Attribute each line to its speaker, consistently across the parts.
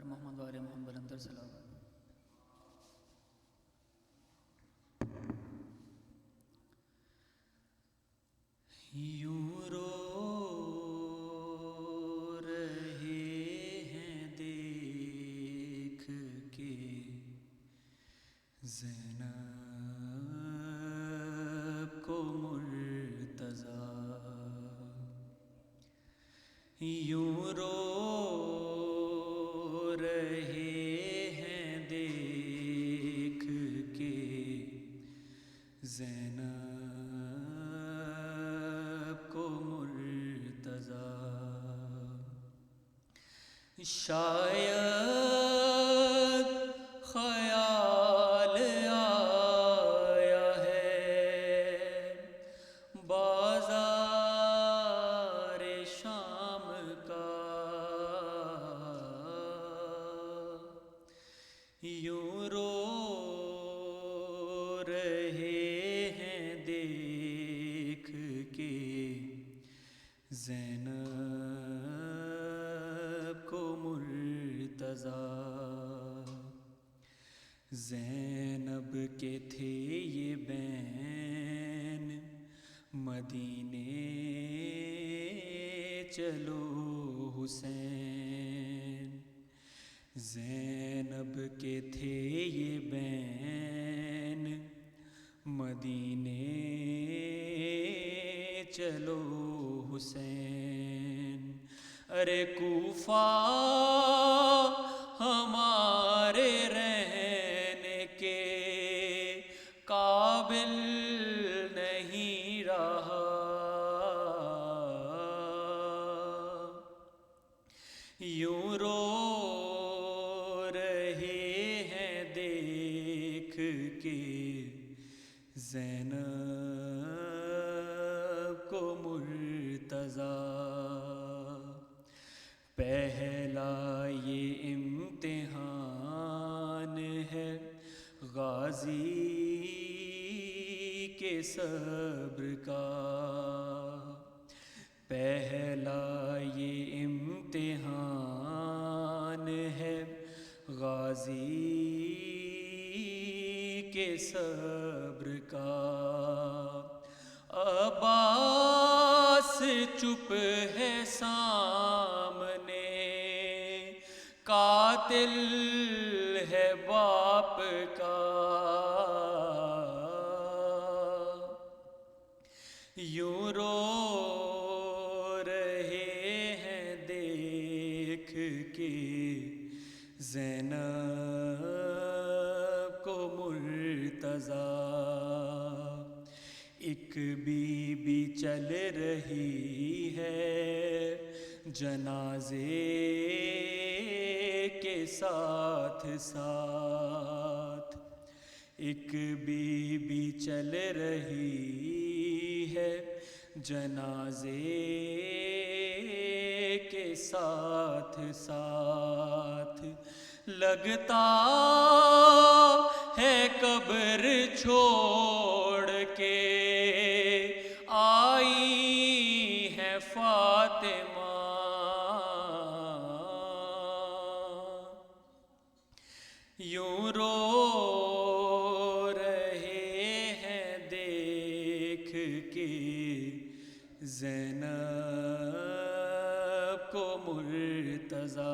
Speaker 1: محمد وآل محمد اندر صلوات. یوں رو رہے ہیں دیکھ کے زینب کو مرتضیٰ، یوں رو رہے ہیں دیکھ کے زینب کو مرتضیٰ. شاید خیال آیا ہے بازار شام کا، یوں رو رہے ہیں دیکھ کے زینب کو مرتضیٰ. زینب کے تھے یہ بین مدینے چلو حسین، زینب کے تھے یہ بین مدینے چلو حسین. ارے کوفہ ہمارے رہنے کے قابل نہیں رہا، یوں رو رہے ہیں دیکھ کے زینب کو مرتضیٰ. پہلا یہ امتحان ہے غازی کے صبر کا، پہلا یہ امتحان ہے غازی کے صبر کا. عباس چپ ہے سامنے، قاتل ہے باپ کا، یوں رو رہے ہیں دیکھ کے زینب کو مرتضیٰ. ایک بی بی چل رہی ہے جنازے کے ساتھ ساتھ، ایک بی بی چل رہی ہے جنازے کے ساتھ ساتھ. لگتا ہے قبر چھوڑ کے آئی ہے فاطمہ، یوں رو رہے ہیں دیکھ کے زینب کو مرتضیٰ.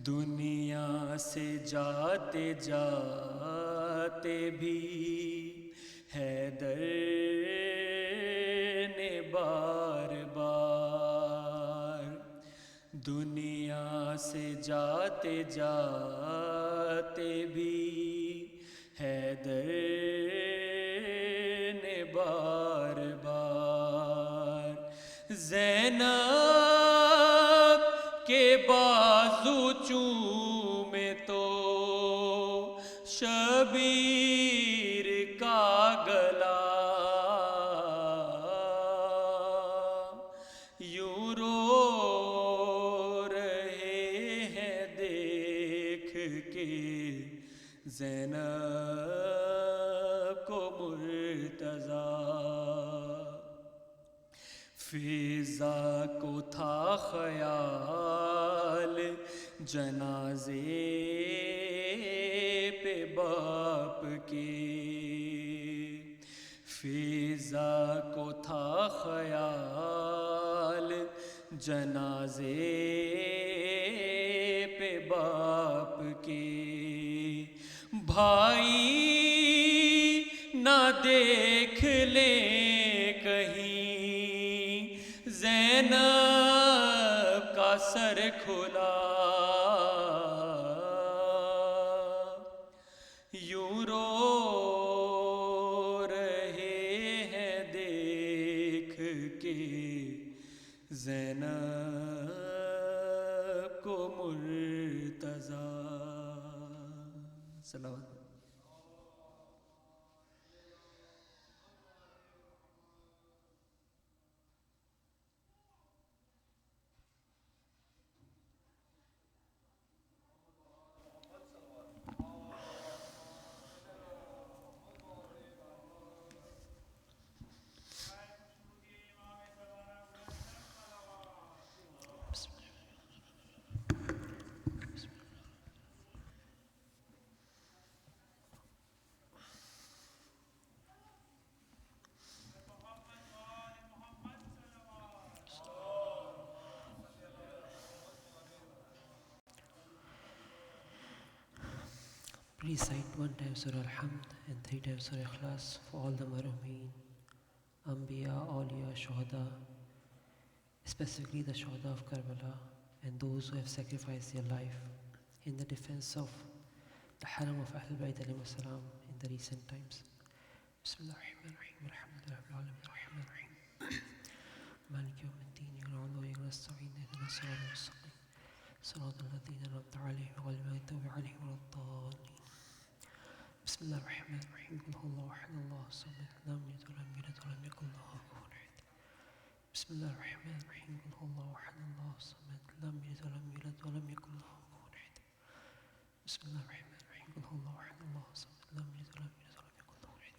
Speaker 1: دنیا سے جاتے جاتے بھی حیدر نے بار بار، دنیا سے جاتے جاتے بھی حیدر نے بار بار زینب کے بازو چومے تو شبیر کا گلا، یوں رو رہے ہیں دیکھ کے زینب کو مرتضیٰ. فضا کو تھا خیال جنازے پہ باپ کے، فضا کو تھا خیال جنازے پہ باپ کے، بھائی نہ دیکھ لیں کہیں زینب کا سر کھلا، یوں رو رہے ہیں دیکھ کے زینب کو مرتضی. صلوات.
Speaker 2: Recite 1 time Surah Al-Hamd and 3 times Surah Ikhlas for all the marhumeen, Anbiya, Awliya, Shuhada, specifically the Shuhada of Karbala and those who have sacrificed their life in the defense of the Haram of Ahlul Bayt alayhi salam in the recent times. Bismillahirrahmanirrahim. Alhamdulillah Rabbil Alamin. Rahmanirrahim. Malik Yawmiddin. Iyyaka na'budu wa iyyaka nasta'in. Ihdinas siratal mustaqim. Siratal ladzina an'amta 'alayhim ghayril maghdubi 'alayhim waladdallin. بسم الله الرحمن الرحيم. قل هو الله احد الله الصمد لم يلد ولم يولد ولم يكن له كفوا احد. بسم الله الرحمن الرحيم. قل هو الله احد الله الصمد لم يلد ولم يولد ولم يكن له كفوا احد. بسم الله الرحمن الرحيم. قل هو الله احد الله الصمد لم يلد ولم يولد ولم يكن له احد.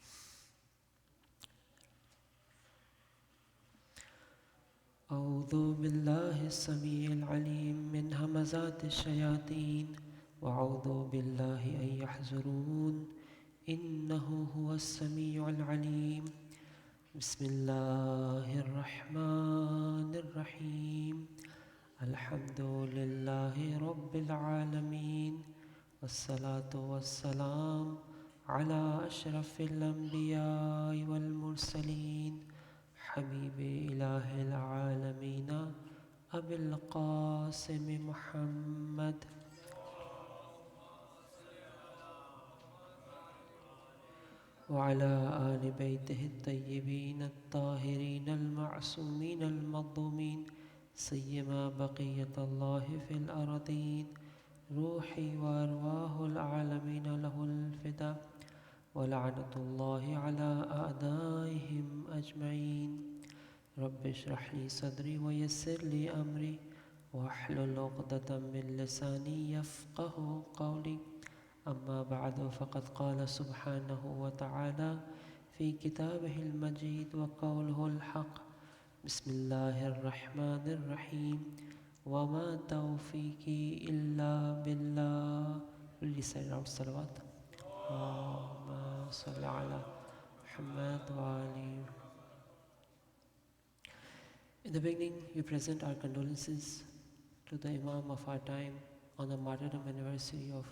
Speaker 2: أعوذ بالله السميع العليم من همزات الشياطين وأعوذ بالله أن يحضرون إنه هو السميع العليم. بسم الله الرحمن الرحيم. الحمد لله رب العالمين والصلاة والسلام على أشرف الأنبياء والمرسلين حبيب إله العالمين أبي القاسم محمد وعلى آل بيته الطيبين الطاهرين المعصومين المظلومين سيما بقية الله في الأرضين روحي وأرواح العالمين له الفداء ولعنة الله على أعدائهم أجمعين. رب اشرح لي صدري ويسر لي أمري واحلل عقدة من لساني يفقه قولي. أما بعد فقد قال سبحانه وتعالى في كتابه المجيد وقوله الحق بسم الله الرحمن الرحيم وما توفيقي إلا بالله. لسان الصلوات. اللهم صل على محمد وآله. In the beginning, we present our condolences to the Imam of our time on the martyrdom anniversary of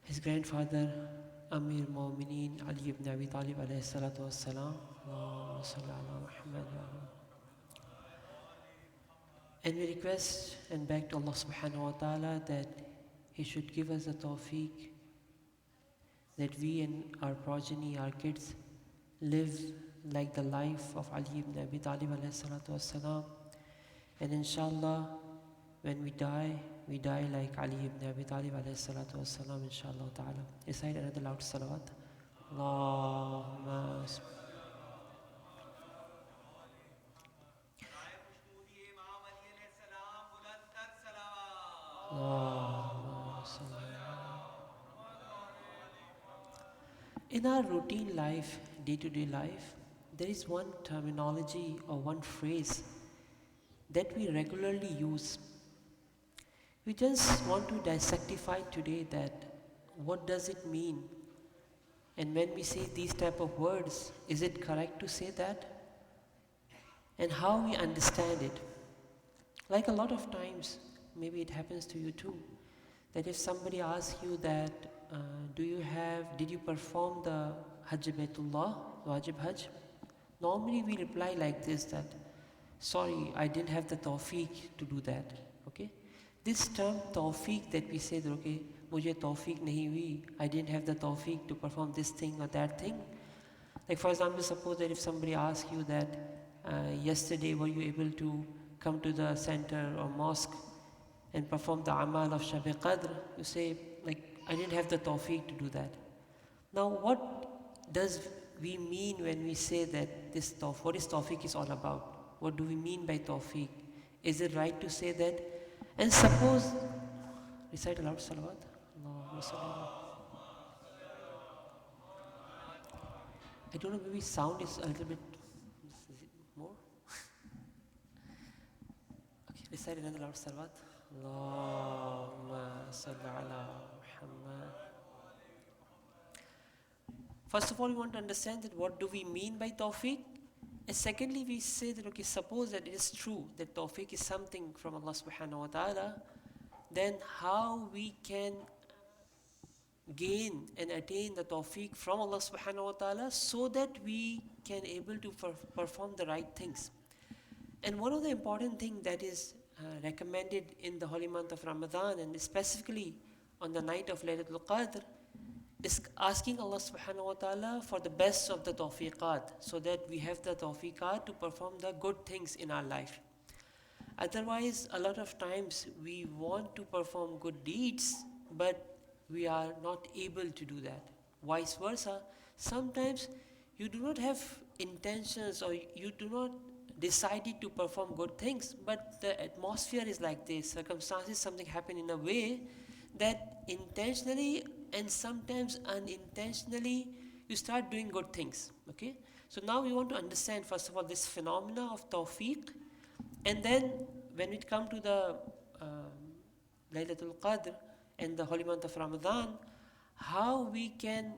Speaker 2: his grandfather Amir Mu'mineen Ali ibn Abi Talib alayhi salatu wassalam. Allahumma salli ala Muhammad wa ala. And we request and beg to Allah subhanahu wa ta'ala that He should give us the tawfiq that we and our progeny, our kids, live like the life of Ali ibn Abi Talib alayhi salatu wassalam. And inshallah, when we die like Ali ibn Abi Talib alayhi salatu wassalam, inshallah ta'ala. Recite another loud salawat. Allahumma In our routine life, day-to-day life, there is one terminology or one phrase that we regularly use. We just want to dissectify today that what does it mean? And when we say these type of words, is it correct to say that? And how we understand it. Like a lot of times, maybe it happens to you too, that if somebody asks you that, did you perform the Hajj Baitullah, Wajib Hajj? Normally we reply like this that, sorry, I didn't have the tawfiq to do that, okay? This term tawfiq that we say that, okay, mujhe tawfiq nahi hui, I didn't have the tawfiq to perform this thing or that thing. Like for example, suppose that if somebody asks you that, yesterday were you able to come to the center or mosque and perform the amal of Shab Qadr, you say, like, I didn't have the tawfiq to do that. Now, what does we mean when we say that what is tawfiq is all about? What do we mean by tawfiq? Is it right to say that? And suppose, recite aloud salawat. Allahumma salli ala. I don't know, maybe sound is a little bit, is it more? Okay, recite another loud salawat. Allahumma salli ala Muhammad. First of all, we want to understand that what do we mean by tawfiq? And secondly, we say that, okay, suppose that it is true that tawfiq is something from Allah subhanahu wa ta'ala, then how we can gain and attain the tawfiq from Allah subhanahu wa ta'ala so that we can able to perform the right things. And one of the important things that is recommended in the holy month of Ramadan, and specifically on the night of Laylatul Qadr, is asking Allah subhanahu wa ta'ala for the best of the tawfiqat, so that we have the tawfiqat to perform the good things in our life. Otherwise, a lot of times we want to perform good deeds, but we are not able to do that. Vice versa, sometimes you do not have intentions or you do not decided to perform good things, but the atmosphere is like this, circumstances, something happen in a way that intentionally and sometimes unintentionally you start doing good things, okay? So now we want to understand first of all this phenomena of tawfiq, and then when it comes to the Laylatul Qadr and the holy month of Ramadan, how we can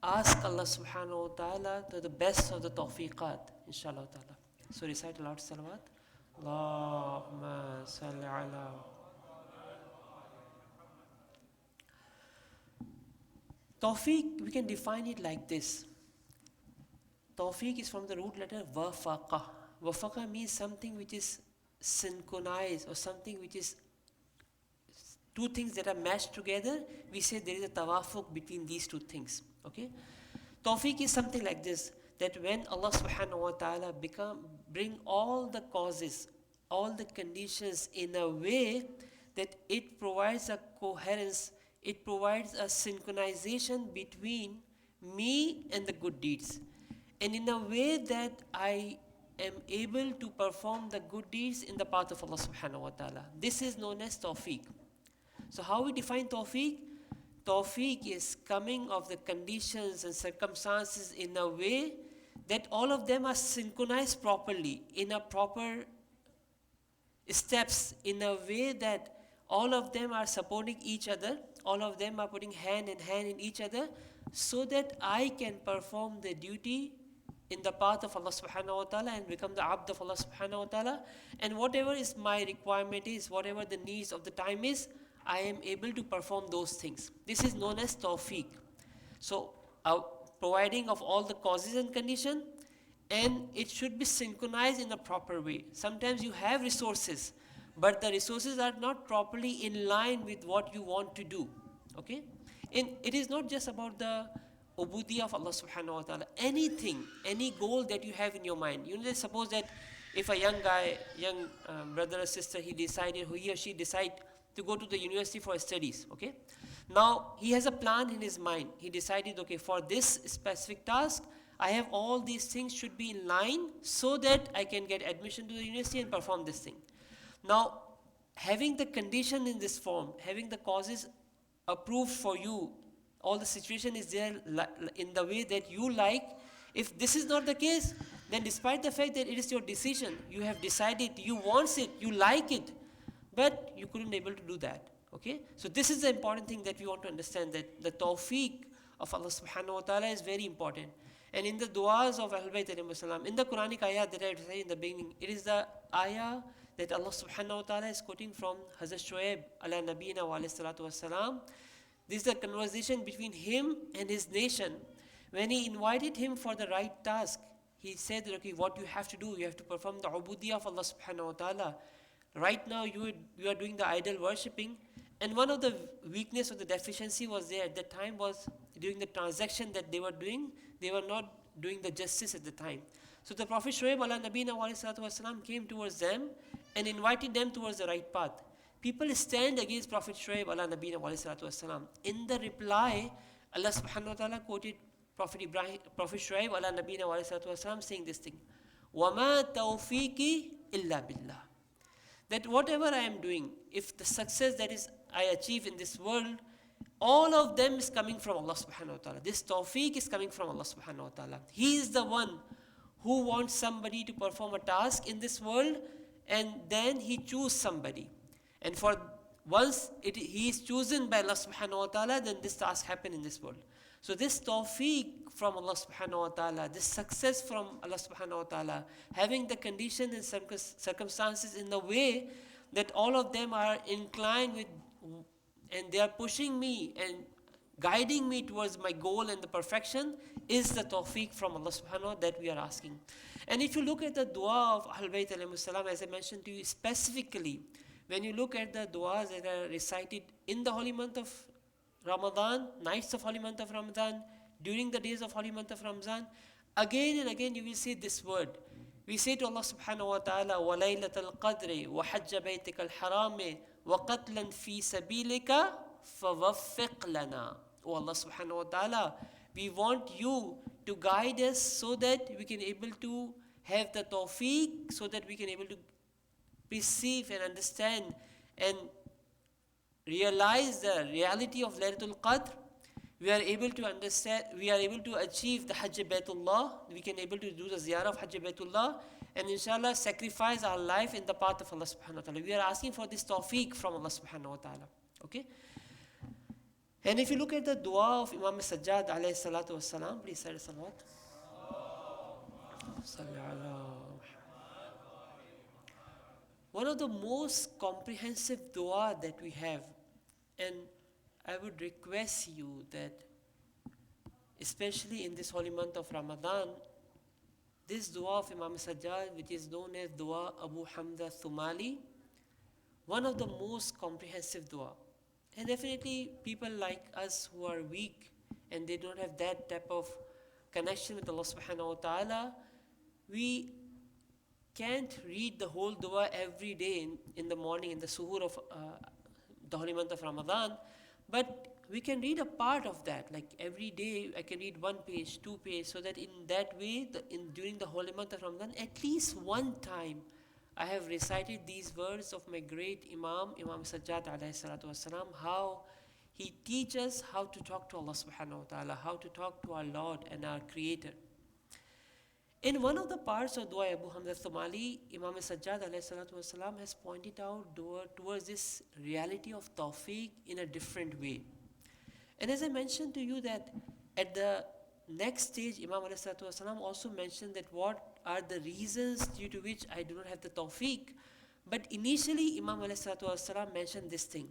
Speaker 2: ask Allah subhanahu wa ta'ala to the best of the tawfiqat, inshallah ta'ala. So recite aloud salawat. Allahumma salli ala. Tawfiq, we can define it like this. Tawfiq is from the root letter wafaqa. Wafaqa means something which is synchronized, or something which is two things that are matched together. We say there is a tawafuq between these two things. Okay? Tawfiq is something like this, that when Allah subhanahu wa ta'ala bring all the causes, all the conditions in a way that it provides a coherence, it provides a synchronization between me and the good deeds. And in a way that I am able to perform the good deeds in the path of Allah subhanahu wa ta'ala. This is known as tawfiq. So how we define tawfiq? Tawfiq is coming of the conditions and circumstances in a way that all of them are synchronized properly, in a proper steps, in a way that all of them are supporting each other, all of them are putting hand in hand in each other, so that I can perform the duty in the path of Allah subhanahu wa ta'ala and become the abd of Allah subhanahu wa ta'ala. And whatever is my requirement is, whatever the needs of the time is, I am able to perform those things. This is known as tawfiq. So providing of all the causes and condition, and it should be synchronized in a proper way. Sometimes you have resources, but the resources are not properly in line with what you want to do. Okay? And it is not just about the ubudiyah of Allah subhanahu wa ta'ala. Anything, any goal that you have in your mind. You know, suppose that if a young guy, brother or sister, he or she decide to go to the university for studies, okay? Now, he has a plan in his mind. He decided, okay, for this specific task, I have all these things should be in line so that I can get admission to the university and perform this thing. Now, having the condition in this form, having the causes approved for you, all the situation is there in the way that you like, If this is not the case, then despite the fact that it is your decision, you have decided, you want it, you like it, but you couldn't able to do that. Okay? So this is the important thing that we want to understand, that the tawfiq of Allah subhanahu wa ta'ala is very important. And in the du'as of Ahlul Bayt alayhi salam, in the Quranic ayah that I said in the beginning, it is the ayah that Allah subhanahu wa ta'ala is quoting from Hazrat Shoaib ala nabiyina wa alayhi salatu wasalam. This is the conversation between him and his nation. When he invited him for the right task, he said, okay, what you have to do, you have to perform the ubudiyah of Allah subhanahu wa ta'ala. Right now you are doing the idol worshipping, and one of the weakness or the deficiency was there at that time was during the transaction that they were doing, they were not doing the justice at the time. So the Prophet Shoaib ala nabiyina wa alayhi salatu wasalam came towards them and invited them towards the right path. People stand against Prophet Shoaib ala nabiyina wa alayhi salatu wasalam. In the reply, Allah subhanahu wa ta'ala quoted Prophet Shoaib ala nabiyina wa alayhi salatu wasalam saying this thing, وَمَا تَوْفِيقِ إِلَّا بِاللَّهِ. That whatever I am doing, if the success that is I achieve in this world, all of them is coming from Allah subhanahu wa ta'ala. This tawfiq is coming from Allah subhanahu wa ta'ala. He is the one who wants somebody to perform a task in this world, and then he chooses somebody. And for once he is chosen by Allah subhanahu wa ta'ala, then this task happen in this world. So this tawfiq from Allah subhanahu wa ta'ala, this success from Allah subhanahu wa ta'ala, having the conditions and circumstances in the way that all of them are inclined with, and they are pushing me and guiding me towards my goal and the perfection, is the tawfiq from Allah subhanahu wa ta'ala that we are asking. And if you look at the dua of Ahlul Bayt alayhi salam, as I mentioned to you specifically, when you look at the duas that are recited in the holy month of Ramadan, nights of holy month of Ramadan, during the days of holy month of Ramadan, again and again you will see this word. We say to Allah subhanahu wa ta'ala, وَلَيْلَةَ الْقَدْرِ وَحَجَّ بَيْتِكَ الْحَرَامِ وَقَتْلًا فِي سَبِيلِكَ فَوَفِّقْ لَنَا. Oh Allah subhanahu wa ta'ala, we want you to guide us so that we can able to have the tawfiq, so that we can able to perceive and understand and realize the reality of Laylatul Qadr. We are able to understand, we are able to achieve the Hajj Baitullah, we can able to do the ziyarah of Hajj Baitullah, and inshallah sacrifice our life in the path of Allah subhanahu wa ta'ala. We are asking for this tawfiq from Allah subhanahu wa ta'ala. Okay? And if you look at the dua of Imam Sajjad alayhi salatu wassalam, please say salawat. One of the most comprehensive dua that we have, and I would request you that, especially in this holy month of Ramadan, this dua of Imam Sajjad, which is known as Dua Abu Hamza Thumali, one of the most comprehensive dua. And definitely people like us who are weak and they don't have that type of connection with Allah subhanahu wa ta'ala, we can't read the whole dua every day in the morning in the suhoor of the holy month of Ramadan, but we can read a part of that. Like every day I can read 1 page, 2 pages, so that in that way, during the holy month of Ramadan, at least one time I have recited these words of my great Imam Sajjad alayhi salatu wasalam, how he teaches how to talk to Allah subhanahu wa ta'ala, how to talk to our Lord and our Creator. In one of the parts of Dua Abu Hamza Thumali, Imam Sajjad alayhi salatu wasalam has pointed out towards this reality of tawfiq in a different way. And as I mentioned to you that at the next stage, Imam alayhi salatu wasalam also mentioned that what are the reasons due to which I do not have the tawfiq. But initially, Imam alayhi salatu wasalam mentioned this thing.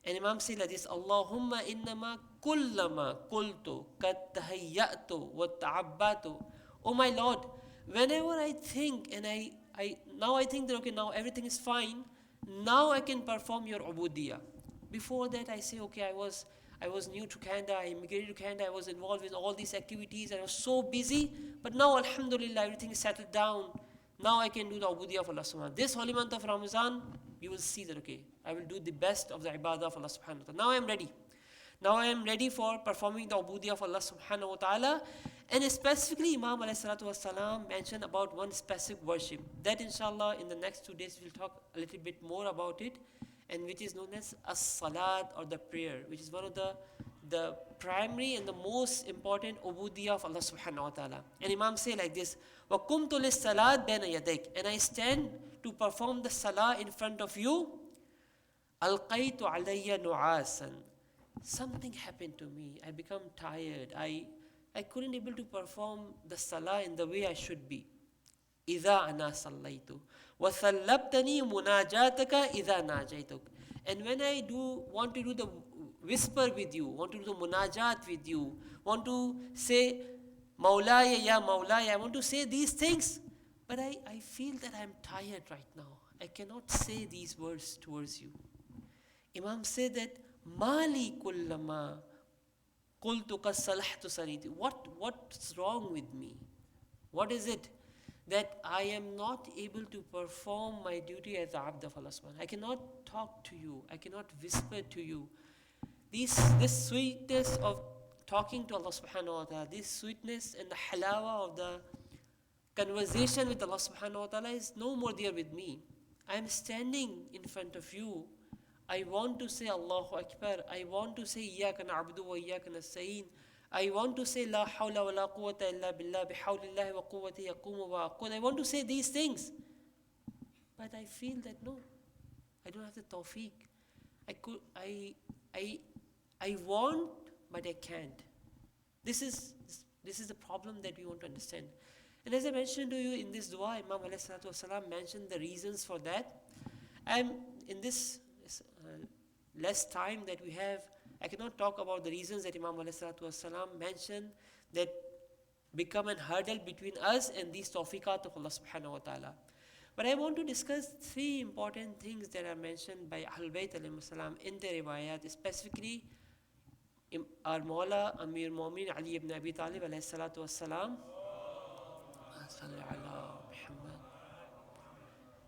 Speaker 2: And Imam said like this, Allahumma innama kullama qultu kat tahayyatu wa ta'abbatu. Oh my Lord, whenever I think and I think that okay, now everything is fine, now I can perform your ubudiyah. Before that I say, okay, I was new to Canada, I immigrated to Canada, I was involved with all these activities, I was so busy, but now alhamdulillah everything is settled down. Now I can do the ubudiyah of Allah subhanahu wa ta'ala. This holy month of Ramadan, you will see that okay, I will do the best of the ibadah of Allah subhanahu wa ta'ala. Now I am ready. Now I am ready for performing the ubudiyah of Allah subhanahu wa ta'ala. And specifically Imam alayhi salatu wasalam mentioned about one specific worship. That inshallah in the next 2 days we'll talk a little bit more about it, and which is known as as-salat or the prayer, which is one of the the primary and the most important ubudiyah of Allah subhanahu wa ta'ala. And Imam say like this, وَقُمْتُ لِلصَّلَاةِ بَيْنَ يَدَيْكَ, and I stand to perform the salah in front of you. أَلْقَيْتُ عَلَيَّ نُعَاسًا, something happened to me. I become tired. I couldn't able to perform the salah in the way I should be. إِذَا أَنَا صَلَّيْتُ وَثَلَّبْتَنِي مُنَاجَاتَكَ إِذَا نَاجَيْتُكَ, and when I want to do the whisper with you, want to do the munajat with you, want to say Maulaya ya Maulaya, I want to say these things, but I feel that I'm tired right now. I cannot say these words towards you. Imam said that Mali kullama qultu qad salahtu sariti. What's wrong with me? What is it that I am not able to perform my duty as the abd of Allah subhanahu? I cannot talk to you, I cannot whisper to you. This sweetness of talking to Allah subhanahu wa ta'ala, this sweetness and the halawa of the conversation with Allah subhanahu wa ta'ala is no more there with me. I am standing in front of you. I want to say Allahu Akbar. I want to say Iyyaka na'budu wa Iyyaka nasta'in. I want to say La hawla wa la quwwata illa billah bihawlillahi wa quwwati yaqumu wa aqul. I want to say these things. But I feel that no, I don't have the tawfiq. I want, but I can't. This is the problem that we want to understand. And as I mentioned to you in this dua, Imam alayhi salatu wasalam mentioned the reasons for that. And in this less time that we have, I cannot talk about the reasons that Imam alayhi salatu wasalam mentioned that become a hurdle between us and these tawfiqat of Allah subhanahu wa ta'ala. But I want to discuss three important things that are mentioned by Ahlul Bayt alayhi salam in their riwayat, specifically our Mawla Amir Mu'min Ali ibn Abi Talib alayhi salatu wassalam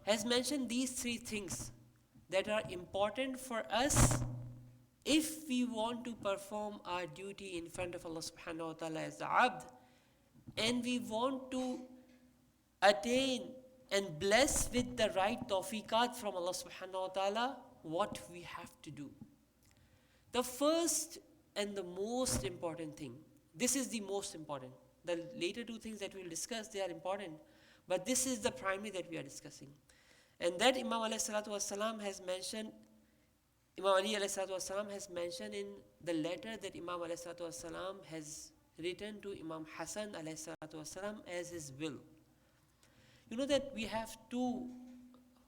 Speaker 2: has mentioned these three things that are important for us if we want to perform our duty in front of Allah subhanahu wa ta'ala as the abd, and we want to attain and bless with the right tawfiqat from Allah subhanahu wa ta'ala, what we have to do. The first and the most important thing, this is the most important. The later two things that we'll discuss, they are important, but this is the primary that we are discussing. And that Imam alayhi salatu wasalam has mentioned, Imam Ali alayhi salatu wasalam has mentioned in the letter that Imam alayhi salatu wasalam has written to Imam Hassan alayhi salatu wasalam as his will. You know that we have two.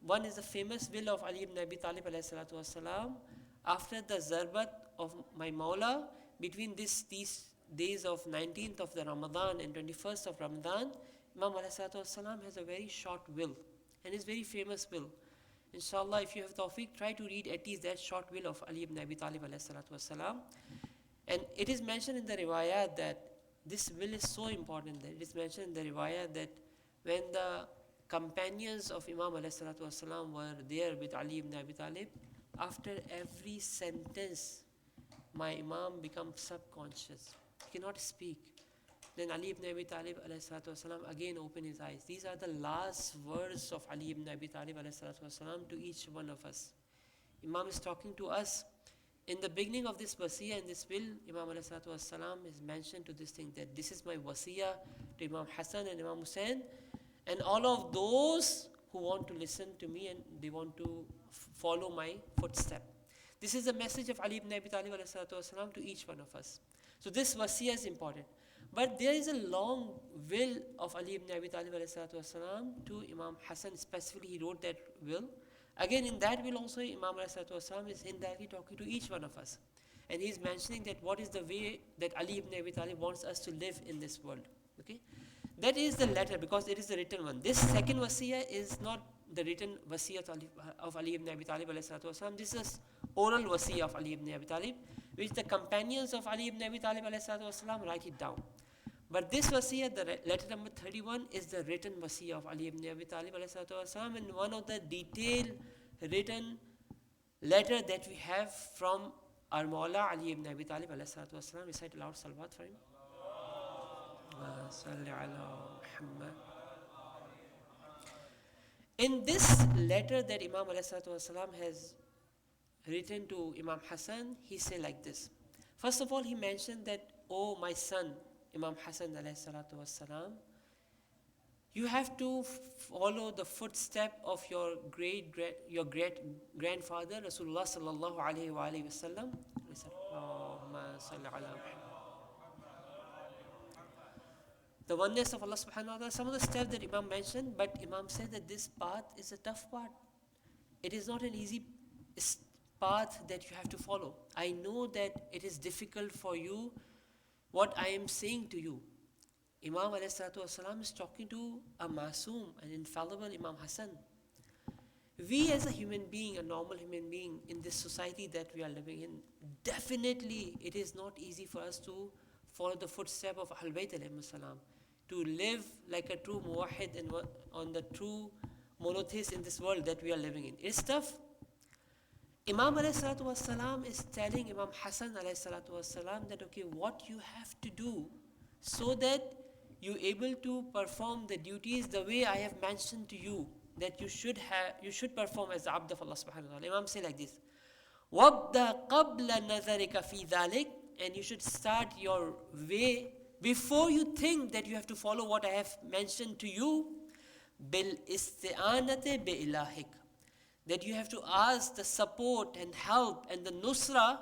Speaker 2: One is the famous will of Ali ibn Abi Talib alayhi salatu wasalam after the Zarbat of my Mawla, between these days of 19th of the Ramadan and 21st of Ramadan, Imam alayhi salatu wasalam has a very short will, and it's very famous will. Inshallah, if you have tawfiq, try to read at least that short will of Ali ibn Abi Talib alayhi salatu wasalam. And it is mentioned in the riwayat that this will is so important that it is mentioned in the riwayat that when the companions of Imam alayhi salatu wasalam were there with Ali ibn Abi Talib, after every sentence, my Imam becomes subconscious. He cannot speak. Then Ali ibn Abi Talib alayhi salatu wasalam again opened his eyes. These are the last words of Ali ibn Abi Talib alayhi salatu wasalam to each one of us. Imam is talking to us. In the beginning of this wasiyah, in this will, Imam alayhi salatu wasalam is mentioned to this thing that this is my wasiyah to Imam Hassan and Imam Hussein, and all of those who want to listen to me and they want to follow my footstep. This is the message of Ali ibn Abi Talib alayhi salatu wasalam to each one of us. So this wasiyah is important. But there is a long will of Ali ibn Abi Talib alayhi salatu wasalam to Imam Hassan. Specifically, he wrote that will. Again, in that will also, Imam alayhi salatu wasalam is indirectly talking to each one of us. And he is mentioning that what is the way that Ali ibn Abi Talib wants us to live in this world. Okay? That is the letter, because it is the written one. This second wasiyah is not the written wasiyah of Ali ibn Abi Talib alayhi salatu wasalam. This is oral wasiyah of Ali ibn Abi Talib, which the companions of Ali ibn Abi Talib alayhi salatu wasalam write it down. But this wasiyah, the letter number 31, is the written wasiyah of Ali ibn Abi Talib alayhi salatu wasalam, and one of the detailed written letter that we have from our Mawla Ali ibn Abi Talib alayhi salatu wasalam. Recite aloud salawat for him. In this letter that Imam alayhi salatu wasalam has written to Imam Hassan, he said like this: First of all, he mentioned that, oh my son, Imam Hassan alayhi salatu wassalam, you have to follow the footstep of your great grandfather, Rasulullah sallallahu alayhi wa alihi wasallam. The oneness of Allah subhanahu wa ta'ala, some of the steps that Imam mentioned, but Imam said that this path is a tough path. It is not an easy path that you have to follow. I know that it is difficult for you what I am saying to you. Imam alayhi salatu wasalam is talking to a masoom, an infallible Imam Hassan. We as a human being, a normal human being in this society that we are living in, definitely it is not easy for us to follow the footsteps of Ahlul Bayt alayhi salam, to live like a true muwahid and on the true monotheist in this world that we are living in. It's tough. Imam alayhi salatu wasalam is telling Imam Hassan alayhi salatu wasalam that, okay, what you have to do so that you're able to perform the duties the way I have mentioned to you, that you should perform as the abd of Allah subhanahu wa ta'ala. Imam say like this, وَابْدَ قَبْلَ نَذَرِكَ فِي ذَلِكَ, and you should start your way before you think that you have to follow what I have mentioned to you, بِالْإِسْتِعَانَةِ بِإِلَهِكَ, that you have to ask the support and help and the nusra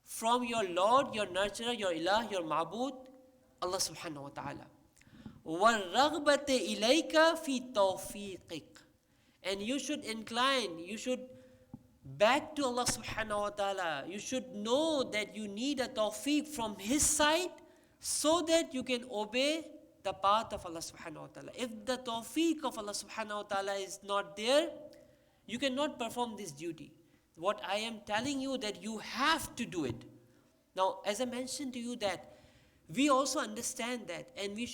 Speaker 2: from your Lord, your nurturer, your ilah, your ma'bud, Allah subhanahu wa ta'ala. وَالرَّغْبَةِ إِلَيْكَ فِي تَوْفِيقِكَ, and you should incline, you should back to Allah subhanahu wa ta'ala. You should know that you need a tawfiq from His side so that you can obey the path of Allah subhanahu wa ta'ala. If the tawfiq of Allah subhanahu wa ta'ala is not there, you cannot perform this duty. What I am telling you, that you have to do it. Now, as I mentioned to you, that we also understand that, and we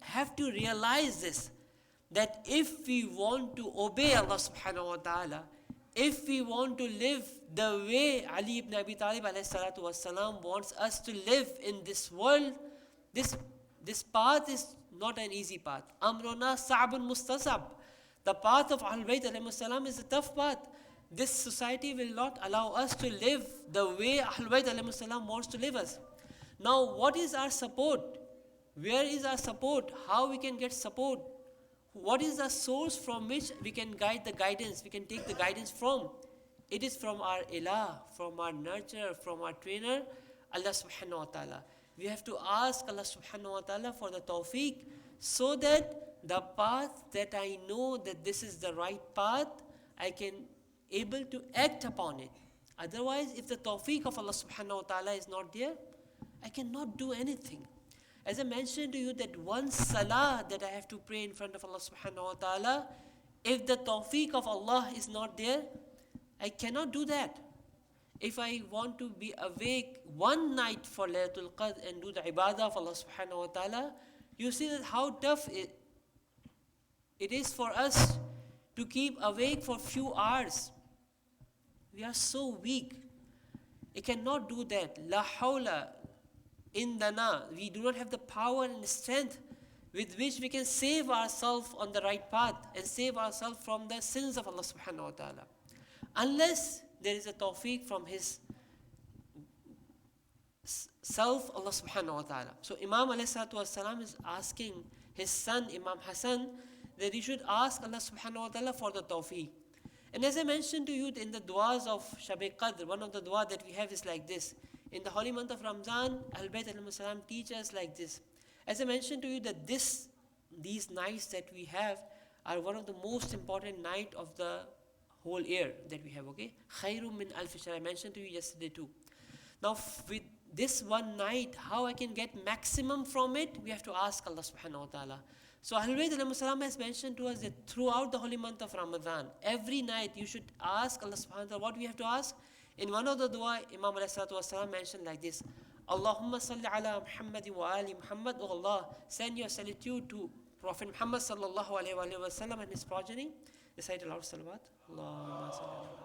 Speaker 2: have to realize this, that if we want to obey Allah subhanahu wa ta'ala, if we want to live the way Ali ibn Abi Talib alayhi salatu wasalam wants us to live in this world, this path is not an easy path. Amruna sa'bun mustasab. The path of Ahlul Bayt alayhi salam is a tough path. This society will not allow us to live the way Ahlul Bayt alayhi salam wants to live us. Now, what is our support? Where is our support? How we can get support? What is the source from which we can guide the guidance? We can take the guidance from. It is from our ilah, from our nurturer, from our trainer, Allah subhanahu wa ta'ala. We have to ask Allah subhanahu wa ta'ala for the tawfiq, so that the path that I know that this is the right path, I can able to act upon it. Otherwise, if the tawfiq of Allah subhanahu wa ta'ala is not there, I cannot do anything. As I mentioned to you, that one salah that I have to pray in front of Allah subhanahu wa ta'ala, if the tawfiq of Allah is not there, I cannot do that. If I want to be awake one night for Laylatul Qadr and do the ibadah of Allah subhanahu wa ta'ala, you see that how tough it is for us to keep awake for few hours. We are so weak. I cannot do that. La hawla indana. We do not have the power and strength with which we can save ourselves on the right path and save ourselves from the sins of Allah subhanahu wa ta'ala. Unless there is a tawfiq from His self, Allah subhanahu wa ta'ala. So Imam alayhi salatu wasalam is asking his son Imam Hassan that he should ask Allah subhanahu wa ta'ala for the tawfiq. And as I mentioned to you in the du'as of Shab Qadr, one of the dua that we have is like this. In the holy month of Ramadan, Ahlul Bayt alayhi salam teach us like this. As I mentioned to you that these nights that we have are one of the most important night of the whole year that we have, okay? Khairum min alf shahr, I mentioned to you yesterday too. Now with this one night, how I can get maximum from it, we have to ask Allah subhanahu wa ta'ala. So Ahlul Bayt alayhi salam has mentioned to us that throughout the holy month of Ramadan, every night you should ask Allah subhanahu wa ta'ala. What we have to ask? In one of the dua, Imam alayhi salatu wasalam mentioned like this: Allahumma salli ala Muhammad wa ali Muhammad. Oh Allah, send your salitude to Prophet Muhammad sallallahu alayhi wa sallam and his progeny. Recite aloud salawat. Allahumma salli ala.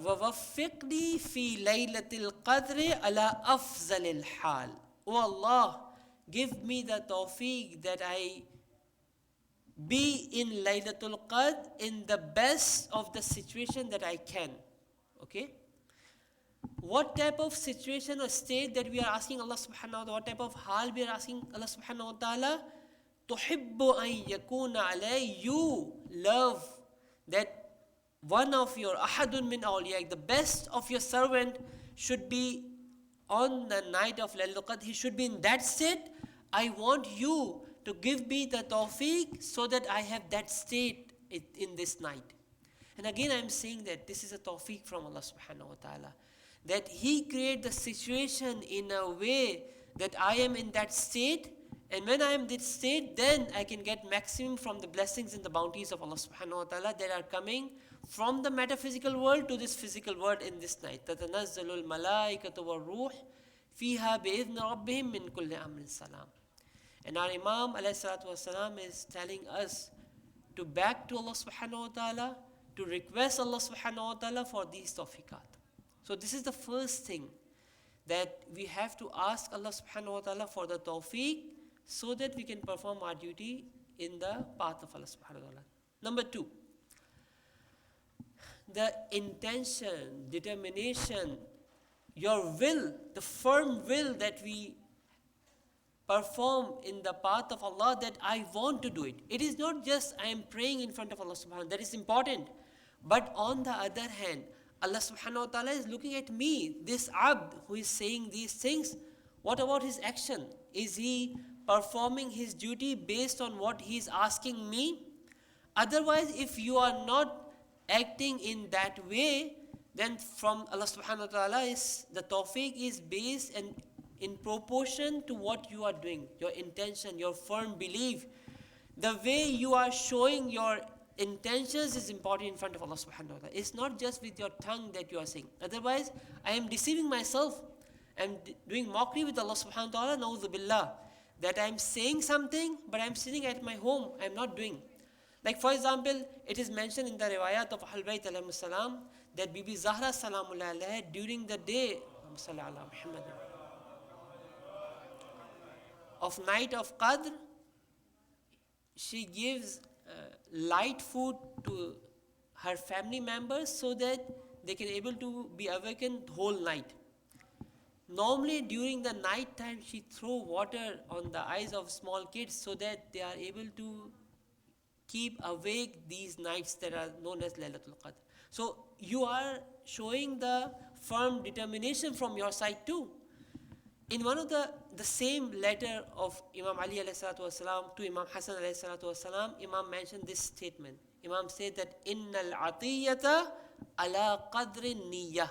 Speaker 2: وَوَفِّقْنِي فِي لَيْلَةِ الْقَدْرِ عَلَى أَفْضَلِ الْحَالِ. Oh Allah, give me the tawfiq that I be in Laylatul Qadr in the best of the situation that I can.
Speaker 3: Okay? What type of situation or state that we are asking Allah subhanahu wa ta'ala, what type of hal we are asking Allah subhanahu wa ta'ala? Tuhibbu an yakuna alay, you love that one of your ahadun min awliya, the best of your servant should be on the night of Laylatul Qadr, he should be in that state. I want you to give me the tawfiq so that I have that state in this night. And again I am saying that this is a tawfiq from Allah subhanahu wa ta'ala, that He create the situation in a way that I am in that state, and when I am in that state, then I can get maximum from the blessings and the bounties of Allah subhanahu wa ta'ala that are coming from the metaphysical world to this physical world in this night. تَتَنَزَّلُ الْمَلَائِكَةُ وَالْرُوحُ فِيهَا بِإِذْنِ رَبِّهِمْ مِنْ كُلِّ أَمْرٍ سَلَامٍ. And our Imam alayhi salatu wasalam is telling us to back to Allah subhanahu wa ta'ala, to request Allah subhanahu wa ta'ala for these tawfiqat. So this is the first thing, that we have to ask Allah subhanahu wa ta'ala for the tawfiq so that we can perform our duty in the path of Allah subhanahu wa ta'ala. Number 2, the intention, determination, your will, the firm will that we perform in the path of Allah, that I want to do it. It is not just I am praying in front of Allah subhanahu wa ta'ala, that is important. But on the other hand, Allah subhanahu wa ta'ala is looking at me, this abd who is saying these things. What about his action? Is he performing his duty based on what he is asking me? Otherwise, if you are not acting in that way, then from Allah subhanahu wa ta'ala is the tawfiq is based and in proportion to what you are doing, your intention, your firm belief. The way you are showing your intentions is important in front of Allah subhanahu wa ta'ala. It's not just with your tongue that you are saying. Otherwise, I am deceiving myself. I am doing mockery with Allah subhanahu wa ta'ala, na'udhu billah, that I am saying something, but I am sitting at my home, I am not doing. Like for example, it is mentioned in the riwayat of Ahlul Bayt alayhi salam that Bibi Zahra salamullah alayha during the day of night of Qadr, she gives light food to her family members so that they can able to be awakened whole night. Normally during the night time she throw water on the eyes of small kids so that they are able to keep awake these nights that are known as Laylatul Qadr. So you are showing the firm determination from your side too. In one of the same letter of Imam Ali alayhi salatu wasalam to Imam Hassan alayhi salatu wasalam, Imam mentioned this statement. Imam said that innal atiyata ala qadri niyyah.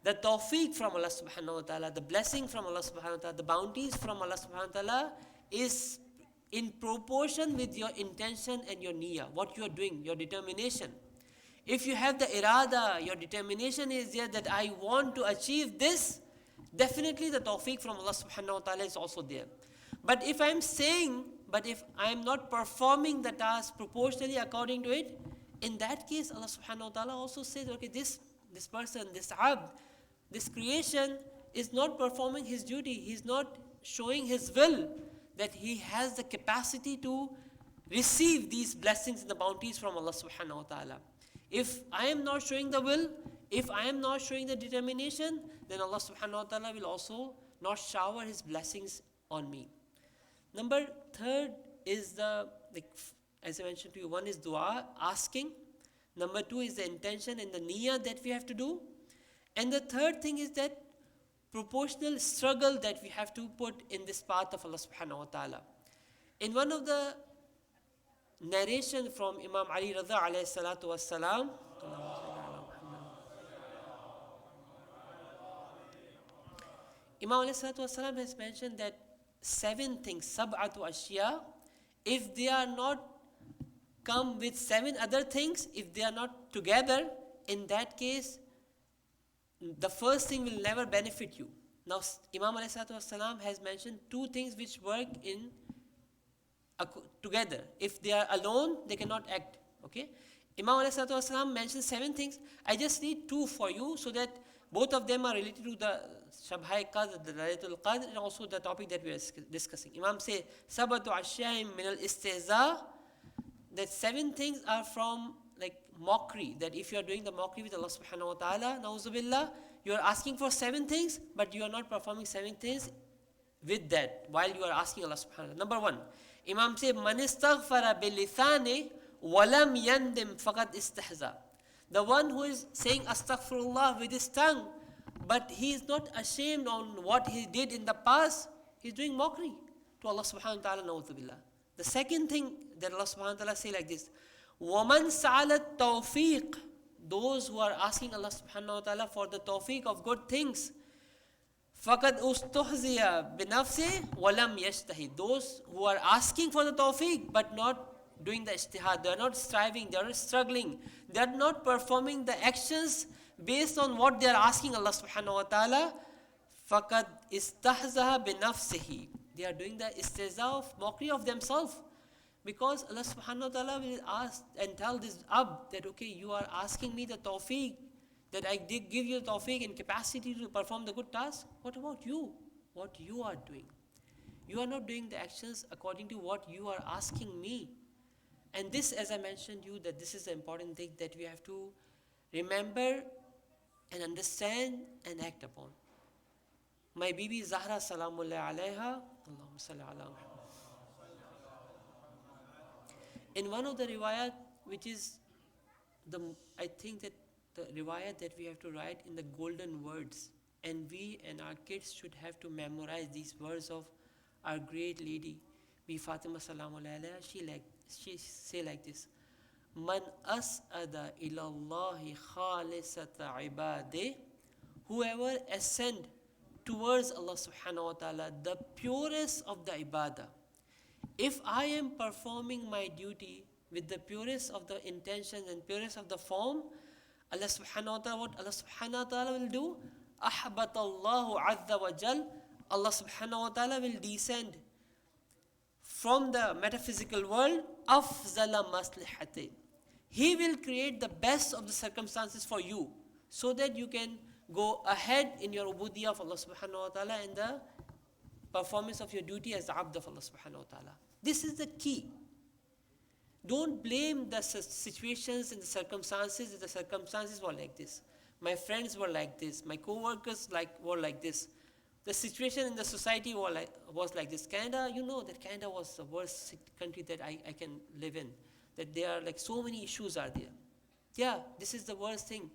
Speaker 3: The tawfiq from Allah subhanahu wa ta'ala, the blessing from Allah subhanahu wa ta'ala, the bounties from Allah subhanahu wa ta'ala is in proportion with your intention and your niyyah, what you are doing, your determination. If you have the irada, your determination is there that I want to achieve this, definitely the tawfiq from Allah subhanahu wa ta'ala is also there. But if I am saying, but if I am not performing the task proportionally according to it, in that case Allah subhanahu wa ta'ala also says, okay, this person, this abd, this creation is not performing his duty, he is not showing his will, that he has the capacity to receive these blessings and the bounties from Allah subhanahu wa ta'ala. If I am not showing the will, if I am not showing the determination, then Allah subhanahu wa ta'ala will also not shower His blessings on me. Number 3 is as I mentioned to you, one is dua, asking. Number 2 is the intention and the niyyah that we have to do. And the third thing is that proportional struggle that we have to put in this path of Allah subhanahu wa ta'ala. In one of the narration from Imam Ali Radha alayhi salatu wassalam, Imam alayhi salatu wassalam has mentioned that 7 things, sab'atu ashya, if they are not come with 7 other things, if they are not together, in that case, the first thing will never benefit you. Now, Imam alayhi salatu wassalam has mentioned 2 things which work in together. If they are alone, they cannot act. Okay? Imam alayhi salatu wassalam mentioned 7 things. I just need 2 for you so that both of them are related to the Shabhai Qadr, the Laylatul Qadr, and also the topic that we are discussing. Imam says, Sabatu Ashyaim min al istihza, that 7 things are from like mockery, that if you are doing the mockery with Allah subhanahu wa ta'ala, na'uzubillah, you are asking for 7 things, but you are not performing 7 things with that while you are asking Allah subhanahu wa ta'ala. Number 1, Imam say, Man istaghfara bilithane walam yandim faqad istahza. The one who is saying astaghfirullah with his tongue, but he is not ashamed on what he did in the past, he is doing mockery to Allah subhanahu wa ta'ala, na'uzubillah. The second thing that Allah subhanahu wa ta'ala say like this, وَمَنْ سَعَلَ التَّوْفِيقِ, those who are asking Allah subhanahu wa ta'ala for the tawfiq of good things, فَقَدْ أُسْتُحْزِيَ بِنَفْسِهِ وَلَمْ يَجْتَهِدْ, those who are asking for the tawfiq but not doing the ijtihad, they are not striving, they are not struggling, they are not performing the actions based on what they are asking Allah subhanahu wa ta'ala, فَقَدْ إِسْتَحْزَهَ بِنَفْسِهِ, they are doing the istihza of mockery of themselves. Because Allah subhanahu wa ta'ala will ask and tell this Ab that, okay, you are asking me the tawfiq, that I did give you the tawfiq and capacity to perform the good task. What about you? What you are doing? You are not doing the actions according to what you are asking me. And this, as I mentioned you, that this is the important thing that we have to remember and understand and act upon. My Bibi Zahra Salamullah Alaiha, Allahumma salli ala Muhammad. In one of the riwayat, which is I think that the riwayat that we have to write in the golden words, and we and our kids should have to memorize these words of our great lady, Bi Fatima Salamullah Alaiha. She say like this, Man as'ada ilallahi khalisata ibadeh, whoever ascend towards Allah subhanahu wa ta'ala, the purest of the ibadah. If I am performing my duty with the purest of the intention and purest of the form, Allah subhanahu wa ta'ala, what Allah subhanahu wa ta'ala will do? Ahbatallahu azza wa jal, Allah subhanahu wa ta'ala will descend from the metaphysical world, afzala maslihati. He will create the best of the circumstances for you, so that you can go ahead in your ubudiyah of Allah subhanahu wa ta'ala and the performance of your duty as the abd of Allah subhanahu wa ta'ala. This is the key. Don't blame the situations and the circumstances. The circumstances were like this. My friends were like this. My co-workers were like this. The situation in the society was like this. Canada, you know that Canada was the worst country that I can live in. That there are like so many issues are there. Yeah, this is the worst thing.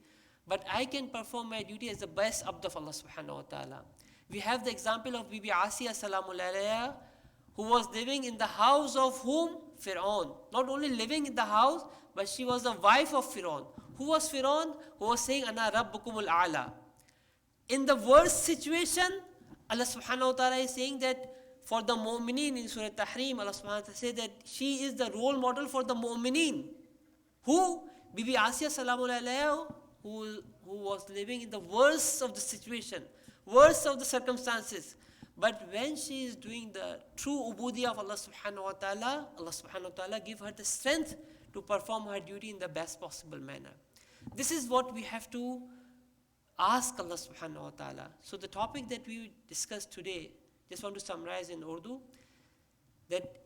Speaker 3: But I can perform my duty as the best abd of Allah subhanahu wa ta'ala. We have the example of Bibi Asiya Salamullah Alaiha, who was living in the house of whom? Fir'aun. Not only living in the house, but she was the wife of Fir'aun. Who was Fir'aun? Who was saying, Ana Rabbukumul A'la. In the worst situation, Allah subhanahu wa ta'ala is saying that for the mu'mineen in Surah Tahrim, Allah subhanahu wa ta'ala says that she is the role model for the mu'mineen. Who? Bibi Asiya Salamullah Alaiha, who was living in the worst of the situation, worst of the circumstances. But when she is doing the true ubudiyah of Allah subhanahu wa ta'ala, Allah subhanahu wa ta'ala give her the strength to perform her duty in the best possible manner. This is what we have to ask Allah subhanahu wa ta'ala. So the topic that we discussed today, just want to summarize in Urdu, that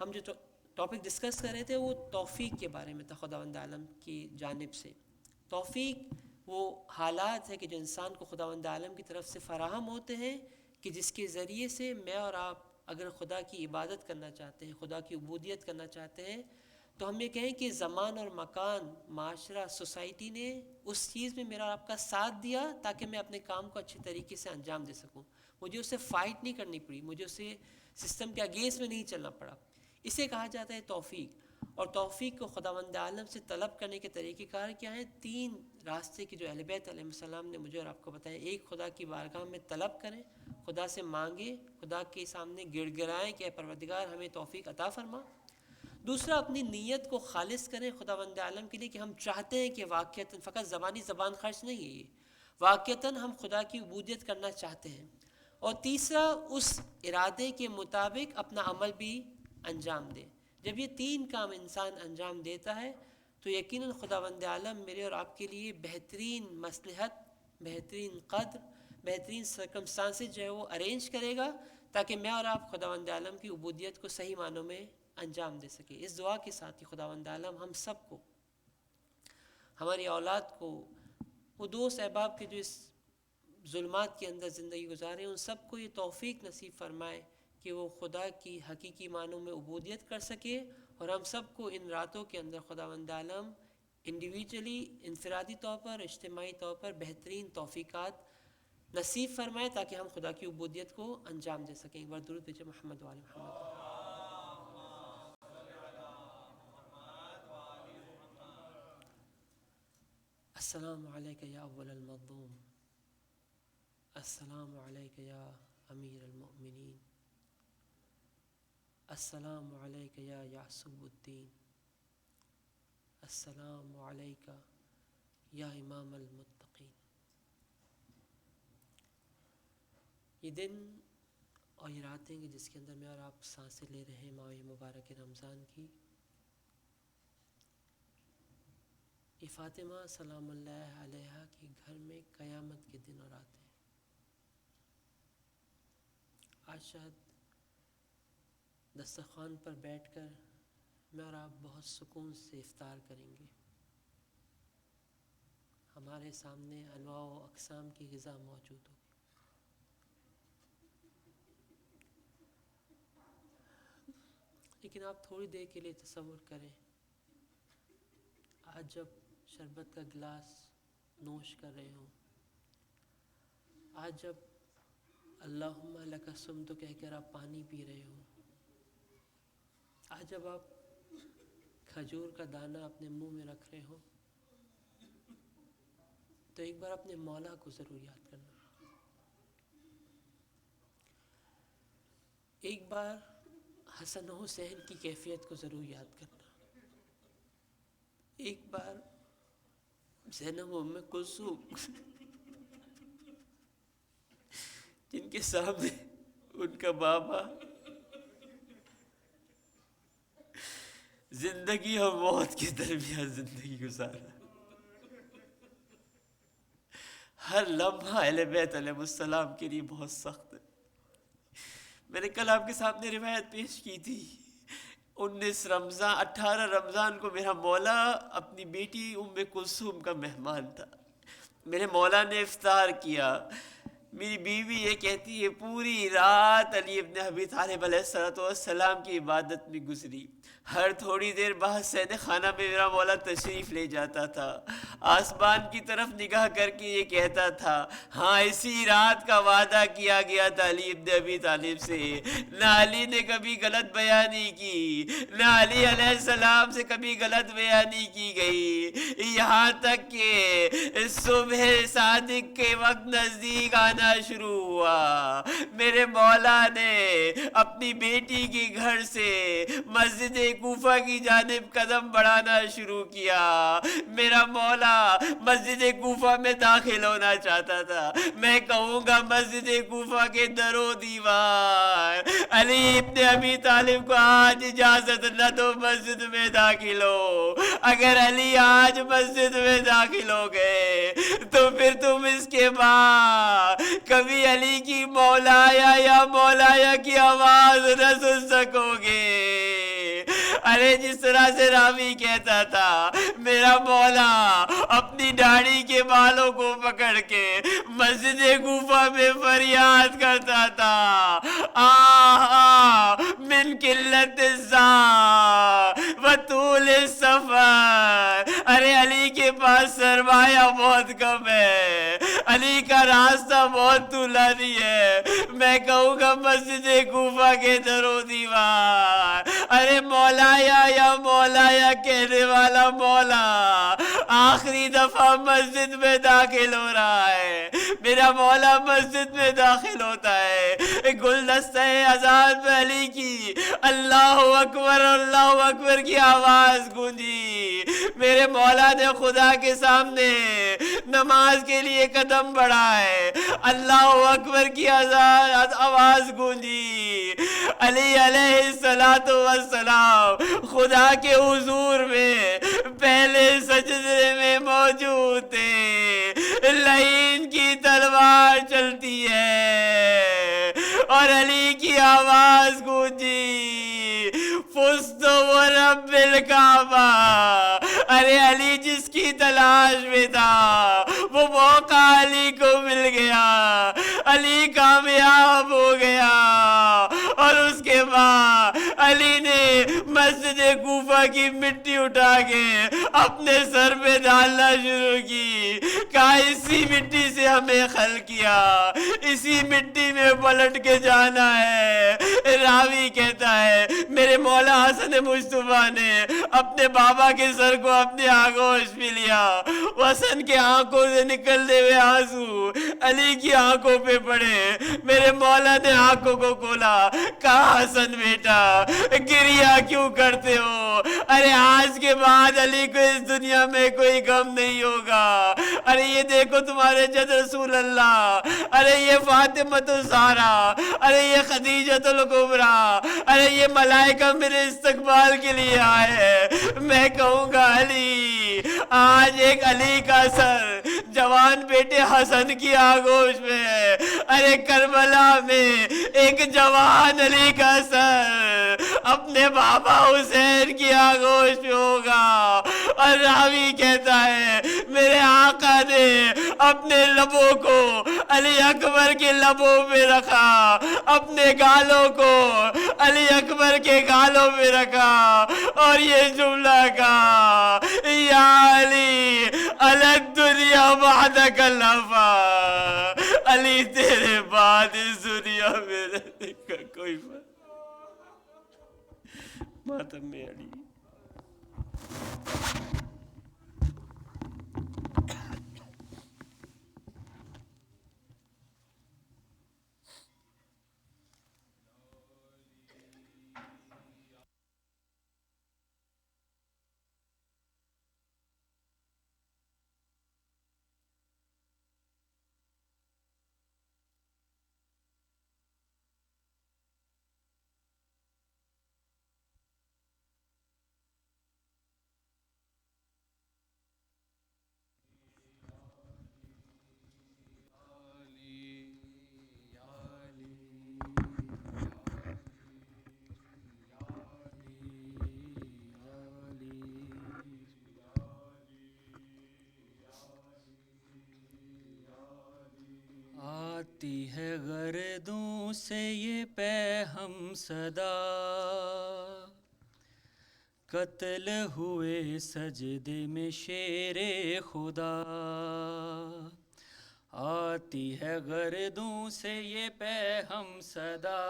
Speaker 3: हम जो topic discuss कर रहे थे वो तौफीक के बारे में था खुदावंद आलम की जानिब से. तौफीक वो हालात है कि जो इंसान को खुदावंद आलम की तरफ से फराहम होते हैं कि जिसके ज़रिए से मैं और आप अगर खुदा की इबादत करना चाहते हैं, खुदा की उबूदियत करना चाहते हैं, तो हम ये कहें कि ज़मान और मकान, माशरा, सोसाइटी ने उस चीज़ में मेरा और आपका साथ दिया ताकि मैं अपने काम को अच्छे तरीके से अंजाम दे सकूं. मुझे उससे फ़ाइट नहीं करनी पड़ी, मुझे उससे सिस्टम के अगेंस्ट में नहीं चलना पड़ा. इसे कहा जाता है तौफीक. और तौफीक को खुदावंद आलम से तलब करने के तरीक़ेकार क्या हैं? 3 रास्ते की जो अहले बैत अलैहिस्सलाम ने मुझे और आपको बताया. एक, खुदा की बारगाह में तलब करें, खुदा से मांगे, खुदा के सामने गिड़गिड़ाएं कि परवरदिगार हमें तौफीक अता फरमा. दूसरा, अपनी नीयत को खालिस करें खुदावंद आलम के लिए कि हम चाहते हैं कि वाक़यतन, फ़कत ज़बान खर्च नहीं है ये, वाक़यतन हम खुदा की उबूदियत करना चाहते हैं. और तीसरा, उस इरादे के मुताबिक अपना अमल भी अंजाम दे. जब ये 3 काम इंसान अंजाम देता है तो यकीनन खुदावंद आलम मेरे और आपके लिए बेहतरीन मसलहत, बेहतरीन क़द्र, बेहतरीन सर्कमस्टांसेस जो है वो अरेंज करेगा ताकि मैं और आप खुदावंद आलम की उबूदियत को सही मानों में अंजाम दे सके. इस दुआ के साथ ही खुदावंद आलम हम सबको ہماری اولاد کو، وہ دوست احباب کے جو اس ظلمات کے اندر زندگی گزارے، ان سب کو یہ توفیق نصیب فرمائے کہ وہ خدا کی حقیقی معنوں میں عبودیت کر سکے، اور ہم سب کو ان راتوں کے اندر خداوند عالم انڈیویجولی، انفرادی طور پر، اجتماعی طور پر بہترین توفیقات نصیب فرمائے تاکہ ہم خدا کی عبودیت کو انجام دے سکیں. ایک بار درود بھیجیں محمد وعلی محمد. السلام علیک یا اول المظلوم، السلام علیک یا امیر المؤمنین، السلام علیک یا یعصب الدین، السلام علیک یا امام المتقین. یہ دن اور یہ راتیں کہ جس کے اندر میں اور آپ سانسیں لے رہے ہیں ماہ مبارک رمضان کی، یہ فاطمہ سلام اللہ علیہا کے گھر میں قیامت کے دن اور راتیں. آج شاید دسترخوان پر بیٹھ کر میں اور آپ بہت سکون سے افطار کریں گے. ہمارے سامنے انواع و اقسام کی غذا موجود ہوگی. لیکن آپ تھوڑی دیر کے لیے تصور کریں، آج جب شربت کا گلاس نوش کر رہے ہوں، آج جب اللہم لک صمت کہہ کر آپ پانی پی رہے ہوں، آج جب آپ کھجور کا دانہ اپنے منہ میں رکھ رہے ہوں، تو ایک بار اپنے مولا کو ضرور یاد کرنا. ایک بار حسن و حسین کی کیفیت کو ضرور یاد کرنا. ایک بار زینب ام کلثوم جن کے سامنے ان کا بابا زندگی اور موت کے درمیان زندگی گزارا. ہر لمحہ اہل بیت علیہ السلام کے لیے بہت سخت ہے. میں نے کل آپ کے سامنے روایت پیش کی تھی، 18 رمضان کو میرا مولا اپنی بیٹی ام کلثوم کا مہمان تھا. میرے مولا نے افطار کیا. میری بیوی یہ کہتی ہے پوری رات علی ابن ابی طالب علیہ السلام کی عبادت میں گزری. ہر تھوڑی دیر بعد سین خانہ میں میرا مولا تشریف لے جاتا تھا، آسمان کی طرف نگاہ کر کے یہ کہتا تھا، ہاں اسی رات کا وعدہ کیا گیا تھا علی ابن ابی طالب سے. نہ علی نے کبھی غلط بیانی کی، نہ علی علیہ السلام سے کبھی غلط بیانی کی گئی، یہاں تک کہ صبح صادق کے وقت نزدیک آنا شروع ہوا. میرے مولا نے اپنی بیٹی کے گھر سے مسجد کوفہ کی جانب قدم بڑھانا شروع کیا. میرا مولا مسجد کوفہ میں داخل ہونا چاہتا تھا. میں کہوں گا مسجد کوفہ کے در و دیوار، علی ابن ابی طالب کو آج اجازت نہ دو مسجد میں داخل ہو. اگر علی آج مسجد میں داخل ہو گئے تو پھر تم اس کے بعد کبھی علی کی مولایا یا مولایا کی آواز نہ سن سکو گے. ارے جس طرح سے راوی کہتا تھا، میرا مولا اپنی داڑھی کے بالوں کو پکڑ کے مسجد کوفہ میں فریاد کرتا تھا، من قلت الزاد و طول السفر. ارے علی کے پاس سرمایہ بہت کم ہے، علی کا راستہ بہت طولانی ہے. میں کہوں گا مسجد کوفہ کے در و دیوار، ارے مولایا یا مولایا کہنے والا مولا آخری دفعہ مسجد میں داخل ہو رہا ہے. میرا مولا مسجد میں داخل ہوتا ہے، گلدستہ اذان میں علی کی اللہ اکبر کی آواز گونجی. میرے مولا نے خدا کے سامنے نماز کے لیے قدم بڑھائے، اللہ اکبر کی آواز گونجی. علی علیہ السلام خدا کے حضور میں پہلے سجدے میں موجود تھے. لعین کی تلوار چلتی ہے اور علی کی آواز گونجی، فزت ورب الکعبہ ارے علی جس کی تلاش میں تھا وہ موقع علی کو مل گیا, علی کامیاب ہو گیا. اور اس کے بعد علی نے مسجد کوفہ کی مٹی اٹھا کے اپنے سر پہ ڈالنا شروع کی, کہا اسی مٹی سے ہمیں خلق کیا, اسی مٹی میں پلٹ کے جانا ہے. راوی کہتا ہے میرے مولا حسن مصطفیٰ نے اپنے بابا کے سر کو اپنی آغوش میں لیا, حسن کے آنکھوں سے نکلتے ہوئے آنسو علی کی آنکھوں پہ پڑے. میرے مولا نے آنکھوں کو کھولا, کہا حسن بیٹا گریا کیوں کرتے ہو؟ ارے آج کے بعد علی کو اس دنیا میں کوئی غم نہیں ہوگا. ارے یہ دیکھو تمہارے جد رسول اللہ, ارے یہ فاطمۃ الزہرا, ارے یہ خدیجۃ الکبریٰ, ارے یہ ملائکہ میرے استقبال کے لیے آئے. میں کہوں گا علی, آج ایک علی کا سر جوان بیٹے حسن کی آغوش میں ہے. ارے کربلا میں ایک جوان علی کا سر اپنے بابا حسین کی آغوش میں ہوگا. اور راوی کہتا ہے میرے آقا نے اپنے لبوں کو علی اکبر کے لبوں میں رکھا, اپنے گالوں کو علی اکبر کے گالوں میں رکھا, اور یہ جملہ کہا یا علی الگ دنیا بعدک الوفا, علی تیرے بعد اس دنیا میں رہنے کا کوئی ماتم میں علی.
Speaker 1: آتی ہے گردوں سے یہ پیغام صدا, قتل ہوئے سجدے میں شیر خدا. آتی ہے گردوں سے یہ پیغام صدا,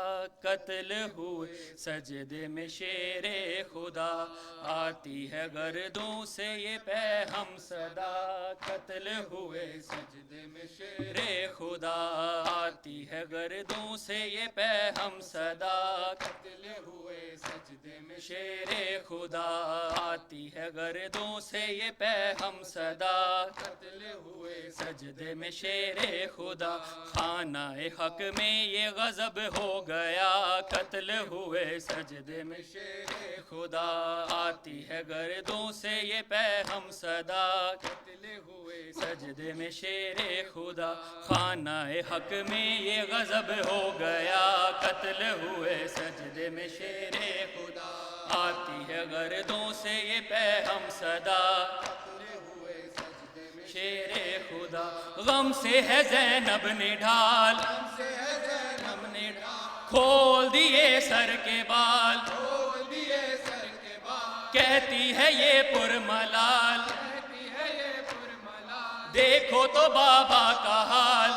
Speaker 1: قتل ہوئے سجدے میں شیر خدا. آتی ہے گردوں سے یہ پیغام صدا, قتل ہوئے سجدے میں شیر خدا. آتی ہے گردوں سے یہ پیغام صدا, قتل ہوئے سجدے میں شیر خدا. آتی ہے گردوں سے یہ پیغام صدا, قتل ہوئے سجدے میں شیر خدا. خانہ حق میں یہ غضب ہو گیا, قتل ہوئے سجدے میں شیر خدا. آتی ہے گردوں سے یہ پیغام صدا, قتل ہوئے سجدے میں شیر خدا. خانہ حق میں یہ غضب ہو گیا, قتل ہوئے سجدے میں شیر خدا. آتی ہے گردوں سے یہ پیغام صدا, شیر خدا. غم سے ہے زینب نے ڈھال, کھول دیے سر کے بال, کہتی ہے یہ پرملال, دیکھو تو بابا کا حال.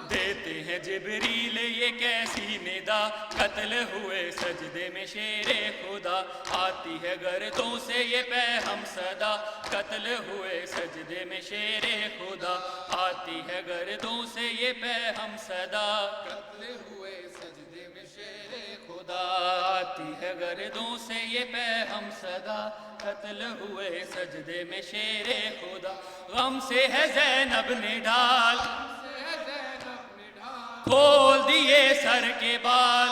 Speaker 1: دیتے ہیں جبریل یہ کیسی ندا, قتل ہوئے سجدے میں شیر خدا. آتی ہے گردوں سے یہ پیغام صدا, قتل ہوئے سجدے میں شیر خدا. آتی ہے گردوں سے یہ پیغام صدا, قتل ہوئے سجدے میں شیر خدا. آتی ہے گردوں سے یہ پیغام صدا, قتل ہوئے سجدے میں شیر خدا. غم سے ہے زینب نے ڈھال, کھول دیے سر کے بال,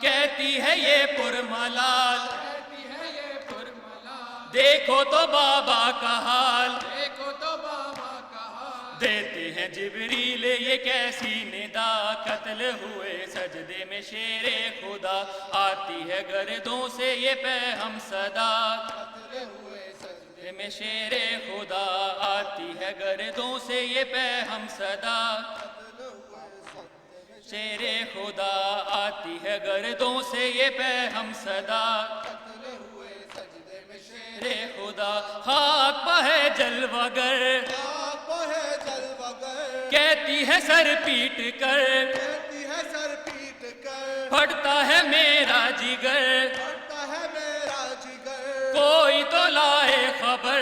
Speaker 1: کہتی ہے یہ پرملال, دیکھو تو بابا کا حال. دیتے ہیں جبریل یہ کیسی ندا، قتل ہوئے سجدے میں شیر خدا، آتی ہے گردوں سے یہ پیغام صدا، قتل ہوئے سجدے میں شیر خدا، آتی ہے گردوں سے یہ پیغام صدا، شیر خدا، آتی ہے گردوں سے یہ پیغام صدا، شیر خدا، خاک پہ ہے جلوہ گر، کہتی ہے سر پیٹ کر، پھٹتا ہے میرا جگر، کوئی تو لائے خبر،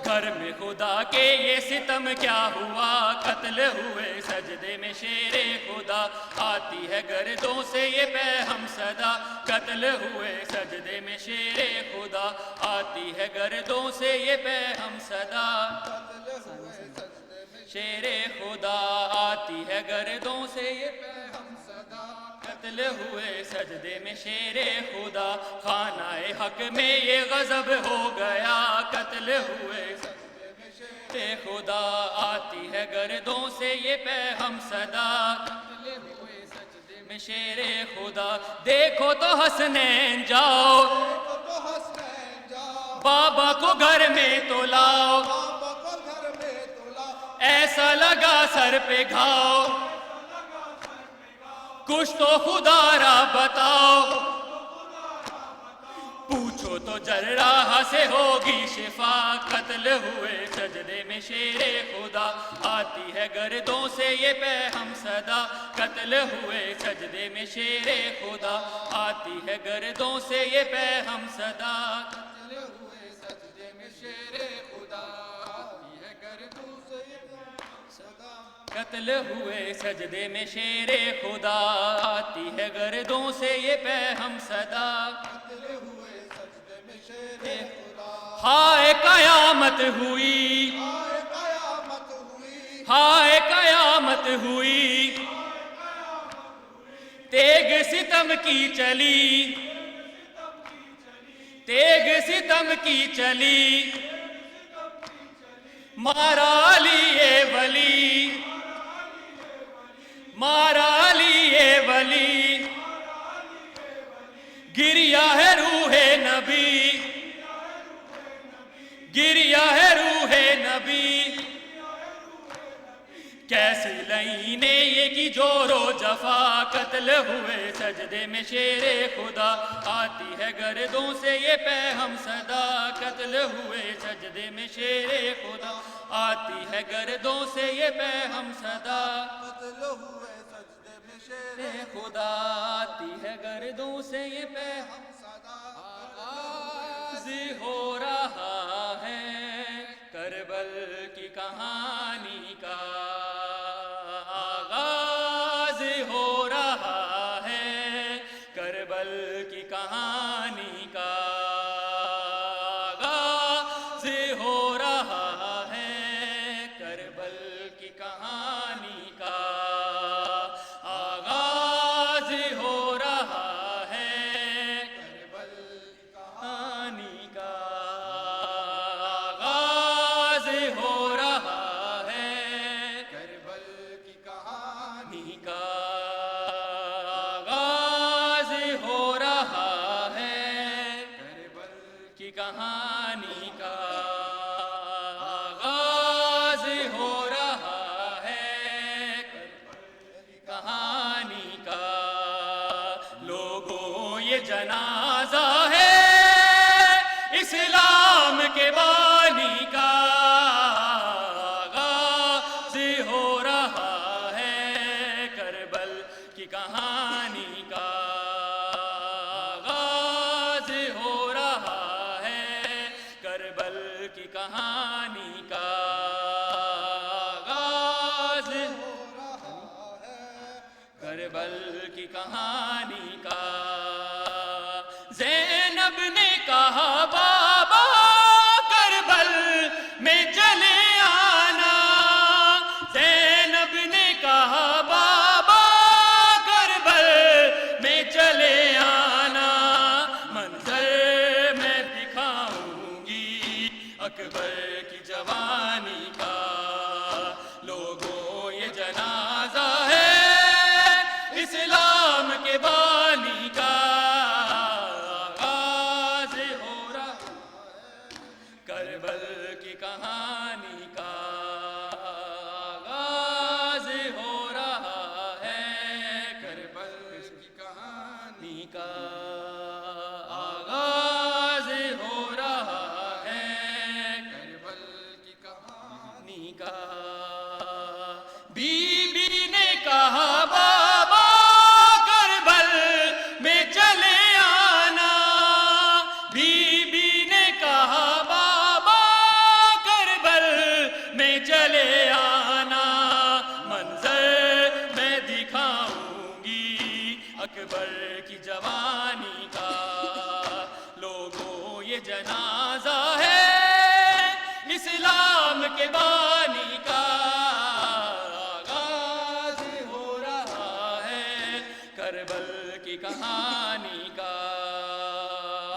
Speaker 1: گھر میں خدا کے یہ ستم کیا ہوا، قتل ہوئے سجدے میں شیر خدا، آتی ہے گردوں سے یہ پیغام صدا، قتل ہوئے سجدے میں شیر خدا، آتی ہے گردوں سے یہ پیغام صدا، شیر خدا، آتی ہے گردوں سے یہ پیغام صدا، قتل ہوئے سجدے میں شیر خدا، خانہ حق میں یہ غضب ہو گیا، قتل ہوئے سجدے میں شیر خدا، آتی ہے گردوں سے یہ پیغام صدا، قتل ہوئے سجدے میں شیر خدا، دیکھو تو حسنین جاؤ، بابا کو گھر میں تو لاؤ، ایسا لگا سر پہ گھاؤ، کچھ تو خدا را بتاؤ، پوچھو تو جراح سے ہوگی شفا، قتل ہوئے سجدے میں شیر خدا، آتی ہے گردوں سے یہ پیغام صدا، قتل ہوئے سجدے میں شیر خدا، آتی ہے گردوں سے یہ پیغام صدا، قتل ہوئے سجدے میں شیر خدا، آتی ہے گردوں سے یہ پیغام صدا، قتل ہوئے سجدے میں شیر خدا، آتی ہے گردوں سے یہ پیغام صدا، قتل ہوئے سجدے میں شیر خدا، ہائے قیامت ہوئی، ہائے قیامت ہوئی، تیگ ستم کی چلی، تیگ ستم کی چلی، مارا علی ولی، مارا علی ولی، گریا ہے روح نبی، گریا ہے روح نبی، کیسی لائنیں یہ کی جور و جفا، قتل ہوئے سجدے میں شیر خدا، آتی ہے گردوں سے یہ پیغام صدا، قتل ہوئے سجدے میں شیر خدا، آتی ہے گردوں سے یہ پیغام صدا، قتل ہوئے سجدے میں شیر خدا، آتی ہے گردوں سے یہ پیغام صدا، آغاز ہو رہا ہے کربل کی کہانی کا، آغاز ہو رہا ہے کربل کی کہانی کا، آغاز ہو رہا ہے کربل کی کہانی کا، آغاز ہو رہا ہے کربل کی کہانی کا، آغاز ہو رہا ہے کربل کی کہانی کا، آغاز ہو رہا ہے کربل کی کہانی کا، آغاز ہو رہا ہے کربل کی کہانی کا، لوگوں یہ جنازہ ہے اسلام کے بانی کا، آغاز ہو رہا ہے کربل کی کہانی کا، آغاز ہو رہا ہے کربل کی کہانی کا، آغاز ہو رہا ہے کربل کی کہانی کا، زینب نے کہا بابا کربل میں چلے آنا، زینب نے کہا بابا کربل میں چلے آنا، منظر میں دکھاؤں گی اکبر کی جوانی کا، کربل کی کہانی کا آغاز ہو رہا ہے، کربل کی کہانی کا آغاز ہو رہا ہے، کربل کی کہانی کا. بی بی نے کہا بابا کربل میں چلے آنا، بی بی نے کہا بابا کربل میں چلے آنا، منظر میں دکھاؤں گی اکبر کی جوانی کا. لوگوں یہ جنازہ ہے اسلام کے بانی کا، آغاز ہو رہا ہے کربل کی کہانی کا،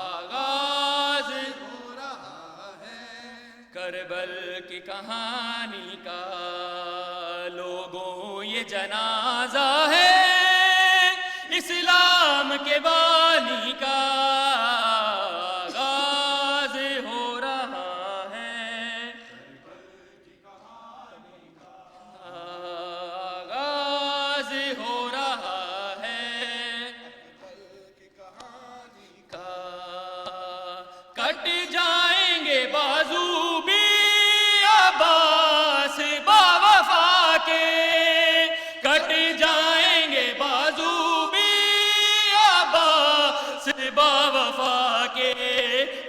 Speaker 1: آغاز ہو رہا ہے کربل کی کہانی کا. لوگوں یہ جنازہ ہے اسلام کے بانی کا، آغاز ہو رہا ہے آغاز ہو رہا ہے کا. کٹ جائیں گے بازو بھی عباس باوفا کے، کٹ جائیں گے بازو بھی عباس باوفا کے.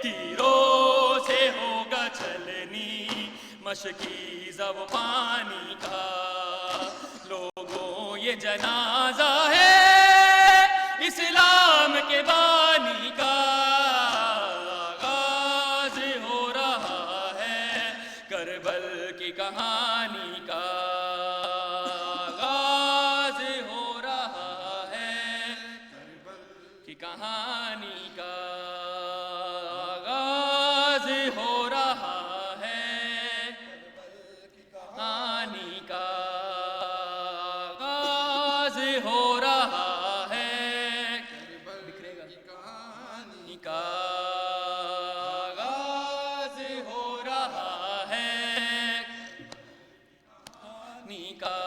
Speaker 1: تیروں سے ہوگا چھلنی مشکی زب پانی کا. لوگوں یہ جنازہ ہے اسلام کے بانی کا، آغاز ہو رہا ہے کربل کی کہانی کا، آغاز ہو رہا ہے کربل کی کہانی کا، آغاز ہو رہا ہے کہانی کا، آغاز ہو رہا ہے کہانی کا، آغاز ہو رہا ہے کہانی کا.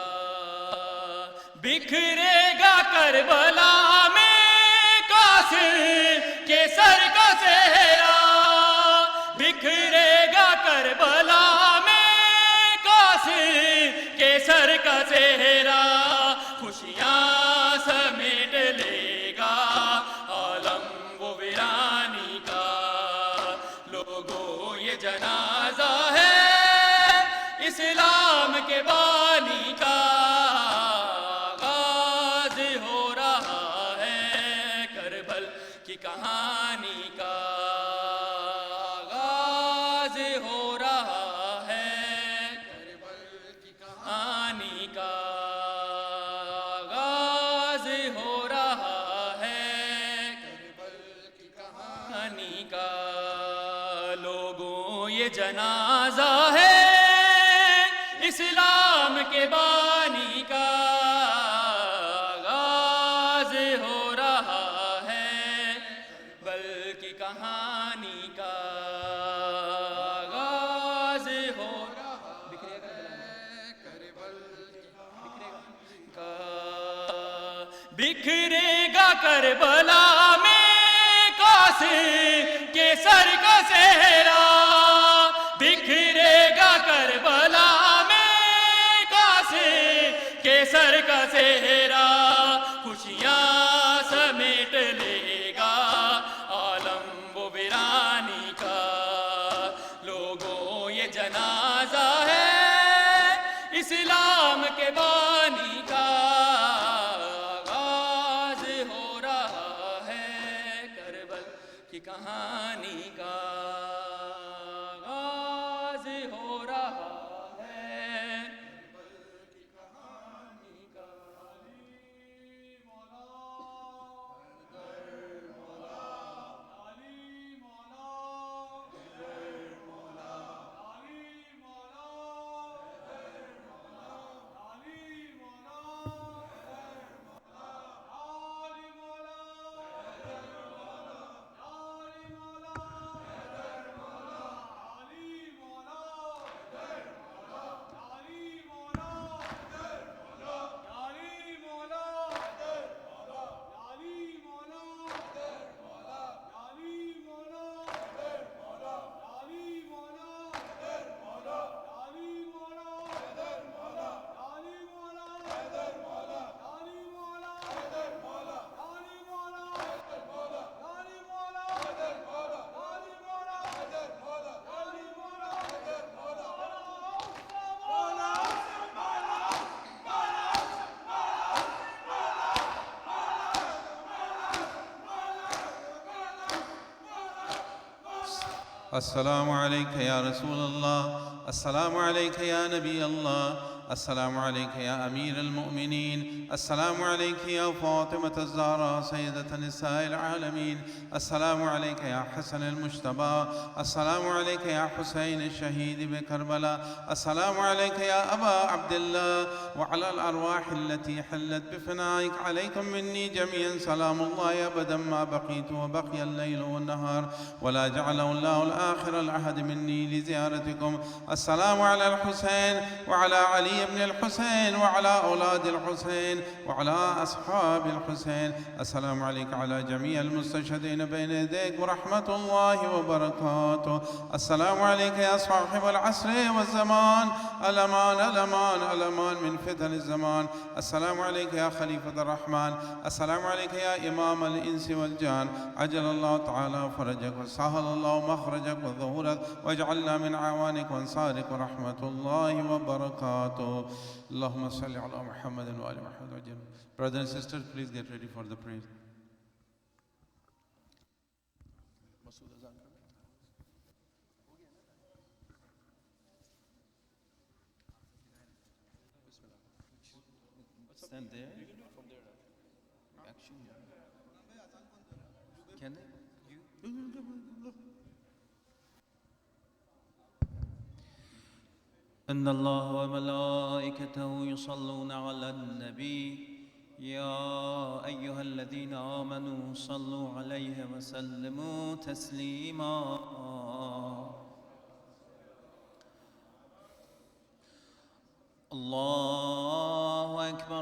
Speaker 1: بکھرے گا کربلا میں قاسم کے سر کا صحرا، بکھرے گا کربلا میں قاسم کے سر کا صحرا. خوشیاں سمیٹ لے گا عالم وہ ویرانی کا. لوگوں یہ جنازہ ہے اسلام کے بانی کا، آغاز ہو رہا ہے کربل کی کہانی کا، آغاز ہو رہا ہے کربل کی کہانی کا، آغاز ہو رہا ہے کربل کی کہانی کا. لوگوں یہ جنازہ ہے اسلام کے بانی کا، آغاز ہو رہا ہے بلکہ کہانی کا، آغاز ہو رہا ہے کربل کا. بکھرے گا کربلا میں قاسم کے سر کا صحرا، بکھرے گا کربلا کے سر کا صحرا. خوشیاں سمیٹ لے گا عالم وہ ویرانی کا. لوگوں یہ جنازہ ہے اسلام کے بانی کا، آغاز ہو رہا ہے کربل کی کہانی کا، آغاز ہو رہا ہے
Speaker 4: السلام عليك يا رسول الله، السلام عليك يا نبي الله، السلام عليك يا أمير المؤمنين، السلام عليك يا فاطمة الزهراء سيدة نساء العالمين، السلام عليك يا حسن المجتبى، السلام عليك يا حسين الشهيد بكربلاء، السلام عليك يا أبا عبد الله، وعلى الأرواح التي حلت بفنائك، عليكم مني جميعا سلام الله أبدا ما بقيت وبقي الليل والنهار، ولا جعله الله الآخر العهد مني لزيارتكم. السلام على الحسين وعلى علي بن الحسين وعلى أولاد الحسين وعلى أصحاب الحسين. السلام عليك على جميع المستشهدين بين يديك ورحمة الله وبركاته. السلام عليك يا صاحب العصر والزمان، الأمان الأمان الأمان من فتن الزمان. السلام عليك يا خليفة الرحمن، السلام عليك يا إمام الإنس والجان، عجل الله تعالى فرجك وسهل الله مخرجك وظهورك، واجعلنا من عوانك وانصارك ورحمة الله وبركاته. اللهم صل على محمد وآل محمد. Brothers and sisters, please get ready for the prayer. Stand there. You can do it from there. Action. Can they? إن الله وملائكته يصلون على النبي يا أيها الذين آمنوا صلوا عليه وسلموا تسليما. الله أكبر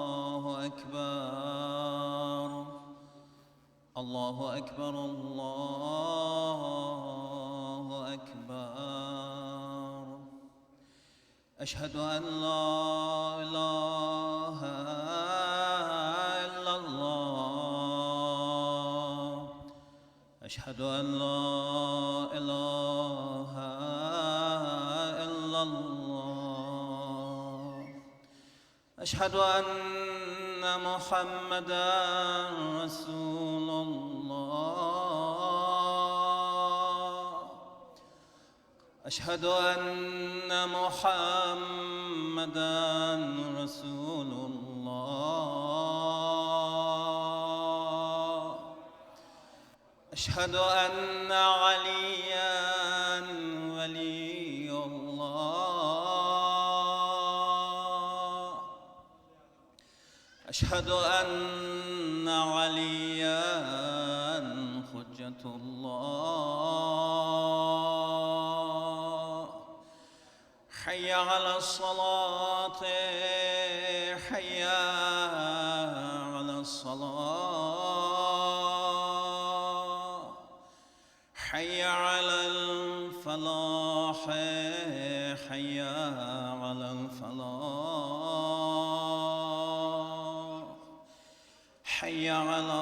Speaker 4: الله أكبر الله أكبر الله أكبر. أشهد أن لا إله إلا الله، أشهد أن لا إله إلا الله، أشهد أن محمدًا رسول الله، أشهد أن محمدًا رسول الله، أشهد أن عليًا ولي الله، أشهد أن عليًا حجة الله. حي على الصلاة حي على الصلاة، حي على الفلاح حي على الفلاح، حي على